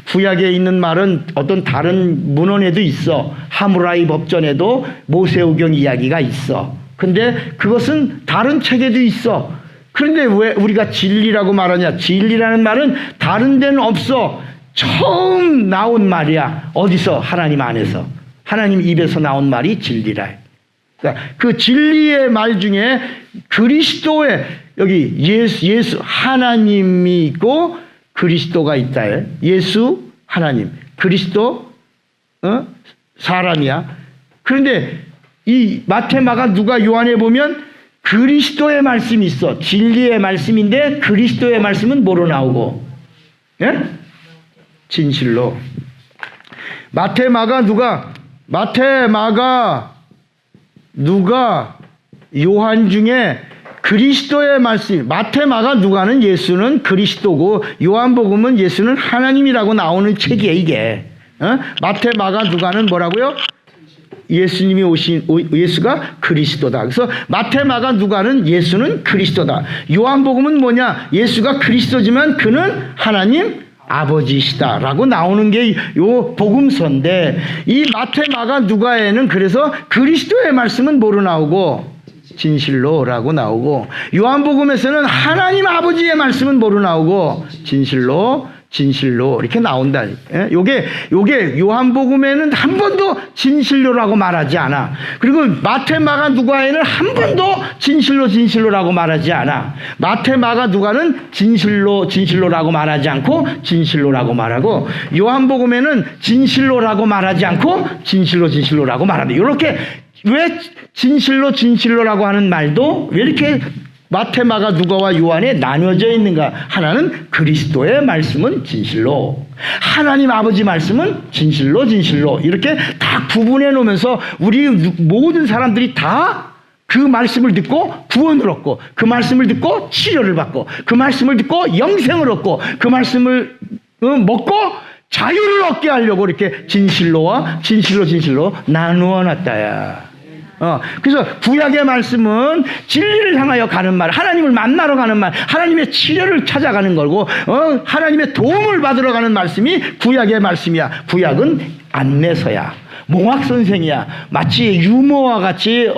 구약에 있는 말은 어떤 다른 문헌에도 있어. 하무라이 법전에도 모세오경 이야기가 있어. 근데 그것은 다른 책에도 있어. 그런데 왜 우리가 진리라고 말하냐? 진리라는 말은 다른 데는 없어. 처음 나온 말이야. 어디서? 하나님 안에서. 하나님 입에서 나온 말이 진리라. 그러니까 그 진리의 말 중에 그리스도의, 여기 예수 하나님이 있고 그리스도가 있다. 예수 하나님, 그리스도 사람이야. 그런데 이 마태, 마가, 누가, 요한에 보면 그리스도의 말씀이 있어. 진리의 말씀인데 그리스도의 말씀은 뭐로 나오고? 예? 진실로. 마태, 마가, 누가, 요한 중에 그리스도의 말씀, 마태, 마가, 누가는 예수는 그리스도고, 요한복음은 예수는 하나님이라고 나오는 책이에요, 이게. 마태, 마가, 누가는 뭐라고요? 예수님이 예수가 그리스도다. 그래서 마태, 마가, 누가는 예수는 그리스도다. 요한복음은 뭐냐? 예수가 그리스도지만 그는 하나님 아버지시다 라고 나오는 게 요 복음서인데, 이 마태, 마가, 누가에는 그래서 그리스도의 말씀은 뭐로 나오고? 진실로라고 나오고, 요한복음에서는 하나님 아버지의 말씀은 뭐로 나오고? 진실로 이렇게 나온다. 요게 요한복음에는 한 번도 진실로라고 말하지 않아. 그리고 마태, 마가, 누가에는 한 번도 진실로라고 말하지 않아. 마태, 마가, 누가는 진실로라고 말하지 않고 진실로라고 말하고, 요한복음에는 진실로라고 말하지 않고 진실로라고 말한다. 이렇게 왜 진실로라고 하는 말도 왜 이렇게 마태, 마가, 누가와 요한에 나뉘어져 있는가? 하나는 그리스도의 말씀은 진실로, 하나님 아버지 말씀은 진실로 이렇게 다 구분해 놓으면서 우리 모든 사람들이 다 그 말씀을 듣고 구원을 얻고, 그 말씀을 듣고 치료를 받고, 그 말씀을 듣고 영생을 얻고, 그 말씀을 먹고 자유를 얻게 하려고 이렇게 진실로와 진실로 나누어 놨다야. 그래서 구약의 말씀은 진리를 향하여 가는 말, 하나님을 만나러 가는 말, 하나님의 치료를 찾아가는 거고, 하나님의 도움을 받으러 가는 말씀이 구약의 말씀이야. 구약은 안내서야, 몽학 선생이야. 마치 유모와 같이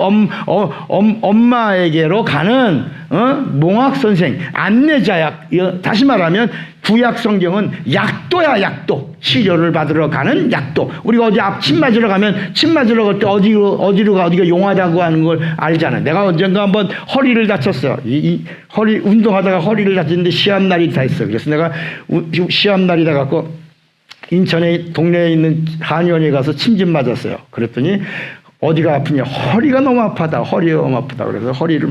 엄마에게로 가는 몽학 선생, 안내자야. 다시 말하면 구약 성경은 약도야, 약도. 치료를 받으러 가는 약도. 우리가 어디 침 맞으러 가면, 침 맞으러 갈 때 어디로 가, 어디가 용하다고 하는 걸 알잖아. 내가 언젠가 한번 허리를 다쳤어. 허리 운동하다가 허리를 다쳤는데 시합날이 다 있어. 그래서 내가 시합날이 다 갖고 인천에 동네에 있는 한의원에 가서 침 좀 맞았어요. 그랬더니 어디가 아프냐? 허리가 너무 아프다. 허리가 너무 아프다. 그래서 허리를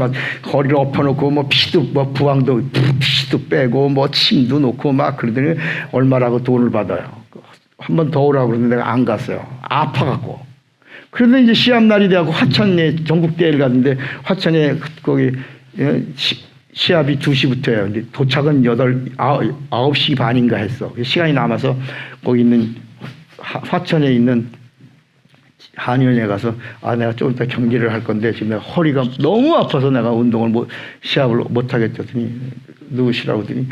엎어놓고 뭐 피도, 뭐 부항도 피도 빼고 뭐 침도 놓고 막 그러더니 얼마라고 돈을 받아요. 한 번 더 오라고 그러는데 내가 안 갔어요. 아파갖고. 그런데 이제 시합날이 돼갖고 화천에 전국대회를 갔는데, 화천에 거기 시합이 2시부터예요. 근데 도착은 9시 반인가 했어. 시간이 남아서 거기 있는 화천에 있는 한의원에 가서 내가 좀 이따 경기를 할 건데 지금 내가 허리가 너무 아파서 내가 운동을 시합을 못 하겠다더니 누우시라고 그러더니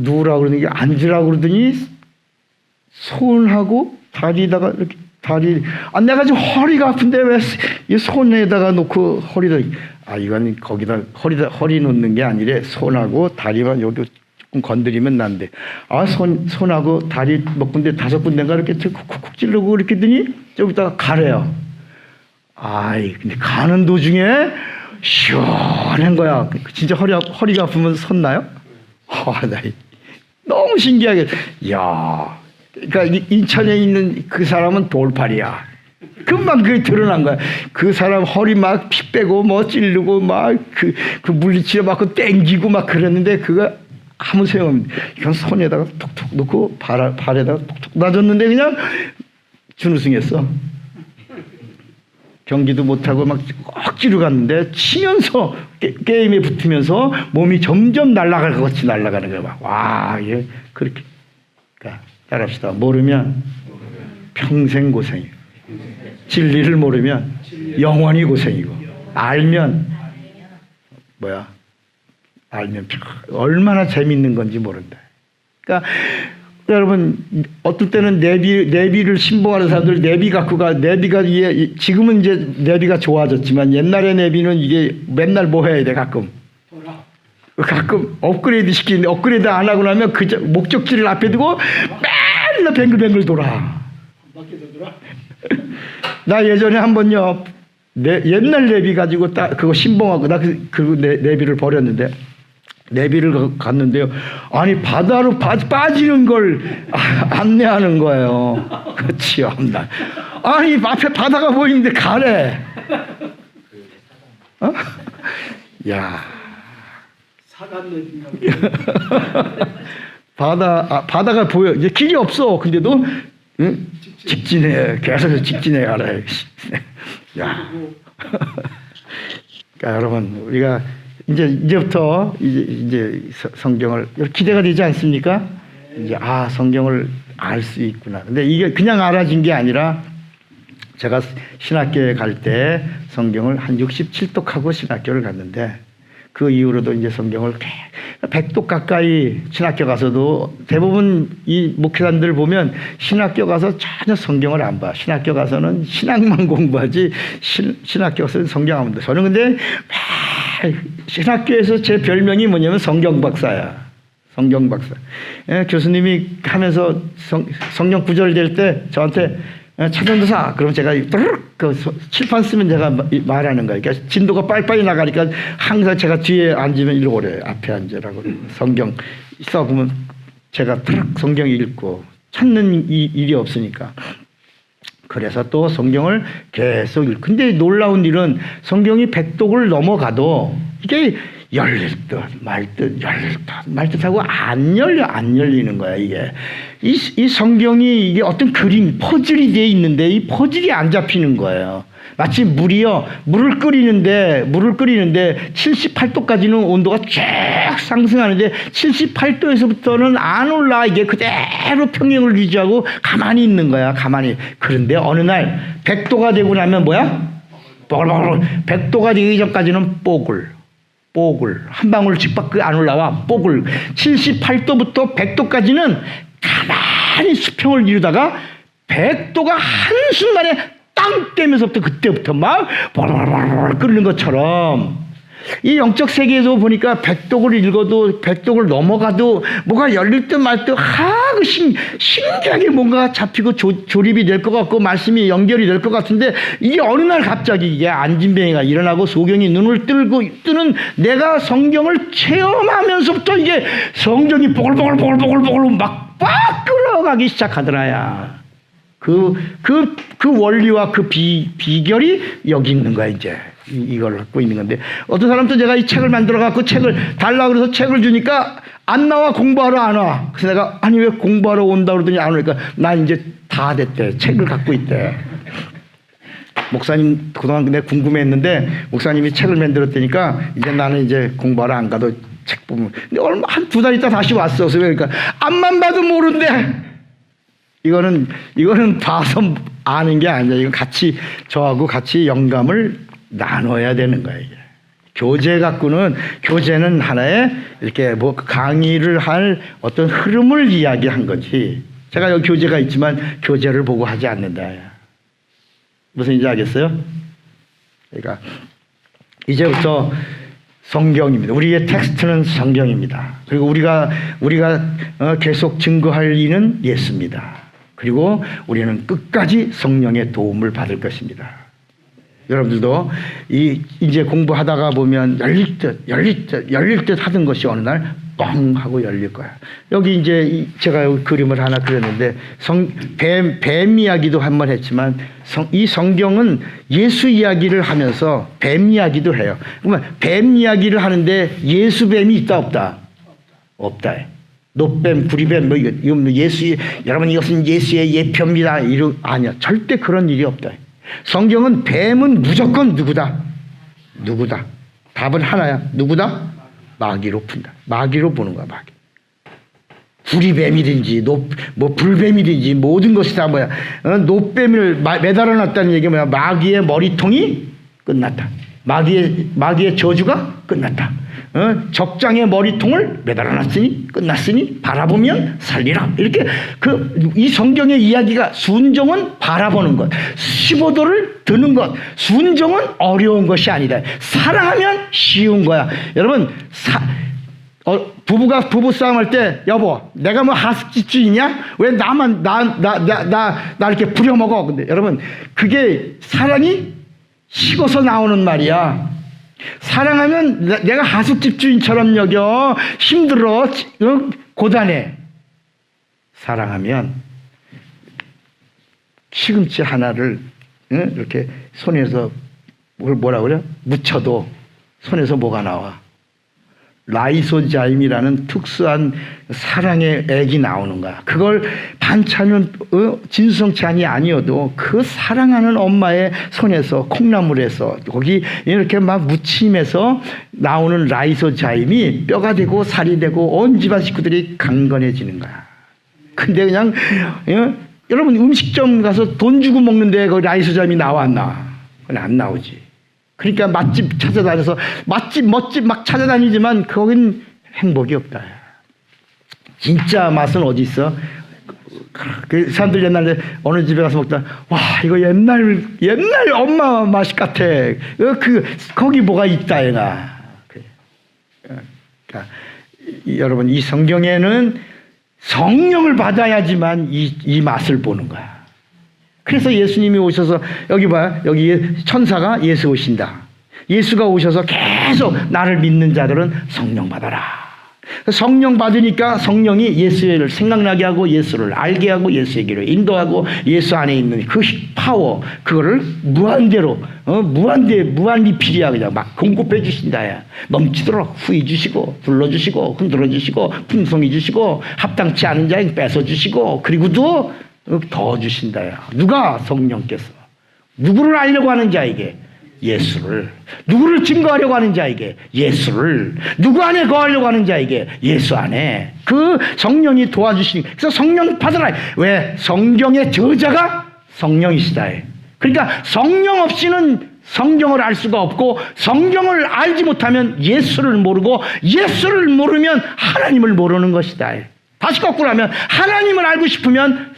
누우라고 그러는 게 앉으라고 그러더니 손하고 다리에다가 이렇게 내가 지금 허리가 아픈데 왜 이 손에다가 놓고 허리다 이건 거기다 허리 놓는 게 아니래. 손하고 다리만 여기 조금 건드리면 난대. 손하고 다리 몇 군데 5군데인가 이렇게 쿡쿡 찌르고 이렇게 했더니 좀 이따가 가래요. 근데 가는 도중에 시원한 거야. 진짜 허리가 아프면 섰나요? 너무 신기하게. 그러니까 인천에 있는 그 사람은 돌팔이야. 금방 그게 드러난 거야. 그 사람 허리 막 피 빼고 찌르고 막 그 물리치료 맞고 땡기고 막 그랬는데 그거 아무 소용없는데 이건 손에다가 톡톡 넣고 발에다가 톡톡 놔줬는데 그냥 준우승했어. 경기도 못하고 막 억지로 갔는데 치면서 게임에 붙으면서 몸이 점점 날아갈 것 같이 날아가는 거야. 이게 그렇게. 그러니까 따라합시다. 모르면 평생 고생이에요. 진리를 모르면 영원히 고생이고, 알면 알면 얼마나 재밌는 건지 모른다. 그러니까 여러분 어떨 때는 내비를 신봉하는 사람들 내비가 지금은 이제 내비가 좋아졌지만 옛날의 내비는 이게 맨날 뭐 해야 돼 가끔 업그레이드 시키는데 업그레이드 안 하고 나면 그 목적지를 앞에 두고 맨날 뱅글뱅글 돌아. 나 예전에 한번요 옛날 내비 가지고 그거 신봉하고 나 그 내비를 버렸는데 내비를 갔는데요. 바다로 빠지는 걸 안내하는 거예요. 그치, 없나. 앞에 바다가 보이는데 가래. 야. 사간 내비인가 바다가 보여. 이제 길이 없어. 근데도, 응? 직진해. 계속 직진해 가래. 야. 그러니까 여러분, 우리가 이제부터 이제 성경을 기대가 되지 않습니까? 이제 성경을 알 수 있구나. 근데 이게 그냥 알아진 게 아니라 제가 신학교에 갈 때 성경을 한 67독하고 신학교를 갔는데 그 이후로도 이제 성경을 100독 가까이 신학교 가서도 대부분 이 목회자들 보면 신학교 가서 전혀 성경을 안 봐. 신학교 가서는 신학만 공부하지 신학교 가서는 성경 안 본다. 저는 근데 신학교에서 제 별명이 뭐냐면 성경박사야. 성경박사. 교수님이 하면서 성경 구절 될 때 저한테 차전도사 그럼 제가 그 칠판 쓰면 제가 말하는 거예요. 그러니까 진도가 빨리빨리 나가니까 항상 제가 뒤에 앉으면 이러고 그래요. 앞에 앉으라고. 성경 써보면 제가 성경 읽고 찾는 일이 없으니까. 그래서 또 성경을 계속 읽고. 근데 놀라운 일은 성경이 100독을 넘어가도 이게 열릴 듯 말 듯 하고 안 열리는 거야. 이게 이 성경이 이게 어떤 그림 퍼즐이 돼 있는데 이 퍼즐이 안 잡히는 거예요. 마치 물을 끓이는데 78도까지는 온도가 쫙 상승하는데 78도에서부터는 안 올라. 이게 그대로 평형을 유지하고 가만히 있는 거야. 가만히. 그런데 어느 날 100도가 되고 나면 뭐야? 뽀글뽀글. 100도가 되기 전까지는 뽀글 한 방울 직밖에 안 올라와. 뽀글. 78도부터 100도까지는 가만히 수평을 이루다가 100도가 한순간에 땅 떼면서부터 그때부터 막 벌벌벌 끓는 것처럼 이 영적 세계에서 보니까 100독을 읽어도 100독을 넘어가도 뭐가 열릴 듯 말 듯 신기하게 뭔가 잡히고 조립이 될 것 같고 말씀이 연결이 될 것 같은데 이게 어느 날 갑자기 이게 안진뱅이가 일어나고 소경이 눈을 뜨는 내가 성경을 체험하면서부터 이게 성경이 보글보글 막 끌어가기 시작하더라야. 그 원리와 그 비결이 여기 있는 거야. 이제 이걸 갖고 있는 건데 어떤 사람도 제가 이 책을 만들어 갖고 책을 달라고 그래서 책을 주니까 안 나와. 공부하러 안 와. 그래서 내가 아니 왜 공부하러 온다 그러더니 안 오니까 난 이제 다 됐대. 책을 갖고 있대. 목사님 그동안 내가 궁금해했는데 목사님이 책을 만들었다니까 이제 나는 이제 공부하러 안 가도 책 보면. 근데 얼마 한 2달 있다 다시 왔어. 그러니까 앞만 봐도 모른대. 이거는 봐서 아는 게 아니야. 이건 같이 저하고 같이 영감을 나눠야 되는 거야. 이게. 교재는 하나의 이렇게 뭐 강의를 할 어떤 흐름을 이야기한 거지. 제가 여기 교재가 있지만 교재를 보고 하지 않는다. 무슨 인지 알겠어요? 그러니까 이제부터 성경입니다. 우리의 텍스트는 성경입니다. 그리고 우리가 계속 증거할 이는 예수입니다. 그리고 우리는 끝까지 성령의 도움을 받을 것입니다. 여러분들도 이제 공부하다가 보면 열릴 듯 하던 것이 어느 날 뻥 하고 열릴 거야. 여기 이제 제가 여기 그림을 하나 그렸는데 뱀 이야기도 한번 했지만 이 성경은 예수 이야기를 하면서 뱀 이야기도 해요. 그러면 뱀 이야기를 하는데 예수 뱀이 있다 없다? 없다. 노뱀, 구리뱀, 여러분 이것은 예수의 예표입니다. 아니야. 절대 그런 일이 없다. 성경은 뱀은 무조건 누구다? 답은 하나야. 누구다? 마귀로 푼다. 마귀로 보는 거야. 마귀. 구리뱀이든지 불뱀이든지 모든 것이 다 뭐야? 노뱀을 매달아 놨다는 얘기가 뭐야? 마귀의 머리통이 끝났다. 마귀의 저주가 끝났다. 적장의 머리통을 매달아놨으니 끝났으니 바라보면 살리라. 이렇게 이 성경의 이야기가 순종은 바라보는 것, 15도를 드는 것. 순종은 어려운 것이 아니다. 사랑하면 쉬운 거야. 여러분 부부가 부부싸움할 때 여보 내가 뭐 하숙집주의냐? 왜 나만 나 이렇게 부려먹어. 근데 여러분 그게 사랑이 식어서 나오는 말이야. 사랑하면 내가 하숙집 주인처럼 여겨. 힘들어. 고단해. 사랑하면 시금치 하나를 이렇게 손에서 뭐라 그래? 묻혀도 손에서 뭐가 나와? 라이소자임이라는 특수한 사랑의 액이 나오는 거야. 그걸 반찬은 진수성찬이 아니어도 그 사랑하는 엄마의 손에서 콩나물에서 거기 이렇게 막 무침에서 나오는 라이소자임이 뼈가 되고 살이 되고 온 집안 식구들이 강건해지는 거야. 근데 그냥 여러분 음식점 가서 돈 주고 먹는데 그 라이소자임이 나와 안 나와? 그건 안 나오지. 그러니까 맛집 찾아다녀서 맛집 막 찾아다니지만 거긴 행복이 없다. 진짜 맛은 어디 있어? 그 사람들 옛날에 어느 집에 가서 먹다 와 이거 옛날 엄마 맛 같아. 거기 뭐가 있다 얘가. 그러니까 여러분 이 성경에는 성령을 받아야지만 이 맛을 보는 거야. 그래서 예수님이 오셔서 여기 봐요. 여기 천사가 예수 오신다. 예수가 오셔서 계속 나를 믿는 자들은 성령 받아라. 성령 받으니까 성령이 예수를 생각나게 하고 예수를 알게 하고 예수에게로 인도하고 예수 안에 있는 그 파워 그거를 무한대로 무한 리필이야. 그냥 막 공급해 주신다야. 넘치도록 후히 주시고 불러주시고 흔들어 주시고 풍성히 주시고 합당치 않은 자엔 뺏어 주시고 그리고도 더 주신다야. 누가? 성령께서. 누구를 알려고 하는 자에게? 예수를. 누구를 증거하려고 하는 자에게? 예수를. 누구 안에 거하려고 하는 자에게? 예수 안에. 그 성령이 도와주시니. 그래서 성령 받으라. 왜? 성경의 저자가 성령이시다. 그러니까 성령 없이는 성경을 알 수가 없고 성경을 알지 못하면 예수를 모르고 예수를 모르면 하나님을 모르는 것이다. 다시 거꾸로 하면 하나님을 알고 싶으면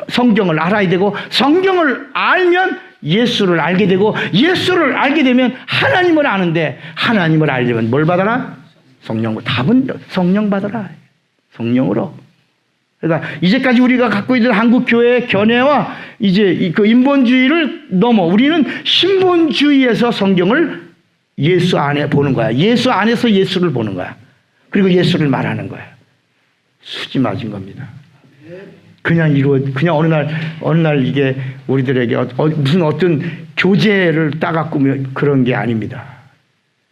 성경을 알아야 되고 성경을 알면 예수를 알게 되고 예수를 알게 되면 하나님을 아는데 하나님을 알려면 뭘 받아라? 성령. 답은 성령 받아라. 성령으로. 그러니까 이제까지 우리가 갖고 있는 한국교회의 견해와 이제 그 인본주의를 넘어 우리는 신본주의에서 성경을 예수 안에 보는 거야. 예수 안에서 예수를 보는 거야. 그리고 예수를 말하는 거야. 수지 맞은 겁니다. 그냥 어느 날 이게 우리들에게 무슨 어떤 교재를 따갖고 그런 게 아닙니다.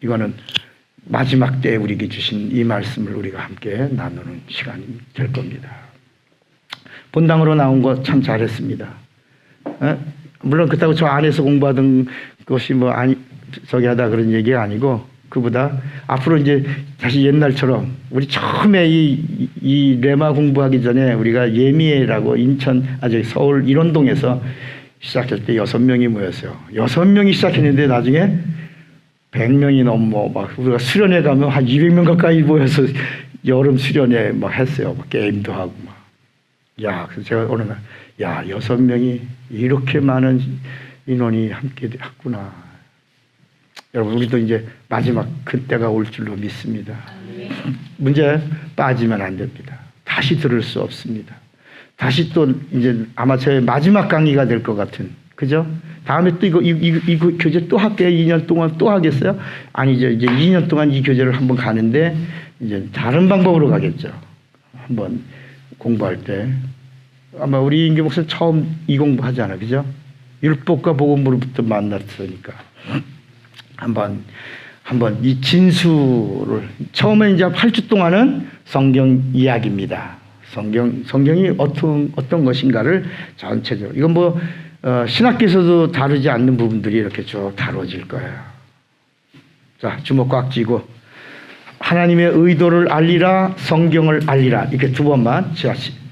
이거는 마지막 때에 우리에게 주신 이 말씀을 우리가 함께 나누는 시간이 될 겁니다. 본당으로 나온 거 참 잘했습니다. 물론 그렇다고 저 안에서 공부하던 것이 뭐 아니 저기 하다 그런 얘기가 아니고 그보다 앞으로 이제 다시 옛날처럼 우리 처음에 이 레마 공부하기 전에 우리가 예미회라고 서울 일원동에서 시작할 때 6명이 모였어요. 6명이 시작했는데 나중에 100명이 넘어 막 우리가 수련회 가면 한 200명 가까이 모여서 여름 수련회 막 했어요. 막 게임도 하고 막. 야, 그래서 제가 어느 날, 야, 6명이 이렇게 많은 인원이 함께 했구나. 여러분, 우리도 이제 마지막 그때가 올 줄로 믿습니다. 문제 빠지면 안 됩니다. 다시 들을 수 없습니다. 다시 또 이제 아마 제 마지막 강의가 될 것 같은, 그죠? 다음에 또 이거 교재 또 할게요. 2년 동안 또 하겠어요? 아니죠. 이제 2년 동안 이 교재를 한번 가는데 이제 다른 방법으로 가겠죠. 한번 공부할 때. 아마 우리 임기 목사 처음 이 공부하잖아요. 그죠? 율법과 복음으로부터 만났으니까. 한번 이 진수를 처음에 이제 8주 동안은 성경 이야기입니다. 성경이 어떤 것인가를 전체적으로 이건 뭐 신학계에서도 다루지 않는 부분들이 이렇게 쭉 다뤄질 거예요. 자, 주먹 꽉 쥐고 하나님의 의도를 알리라, 성경을 알리라. 이렇게 두 번만.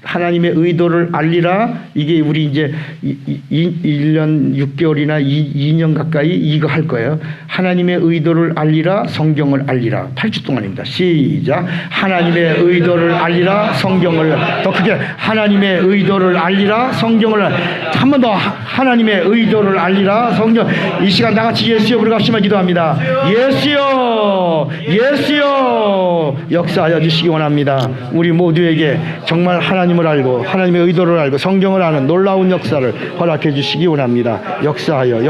하나님의 의도를 알리라. 이게 우리 이제 1년 6개월이나 2년 가까이 이거 할 거예요. 하나님의 의도를 알리라, 성경을 알리라. 8주 동안입니다. 시작. 하나님의 의도를 알리라, 성경을. 더 크게. 하나님의 의도를 알리라, 성경을. 한 번 더. 하나님의 의도를 알리라, 성경. 이 시간 다 같이 예수여 부르갑시마 기도합니다. 예수여, 예수여, 역사하여 주시기 원합니다. 우리 모두에게 정말 하나님을 알고 하나님의 의도를 알고 성경을 아는 놀라운 역사를 허락해 주시기 원합니다. 역사하여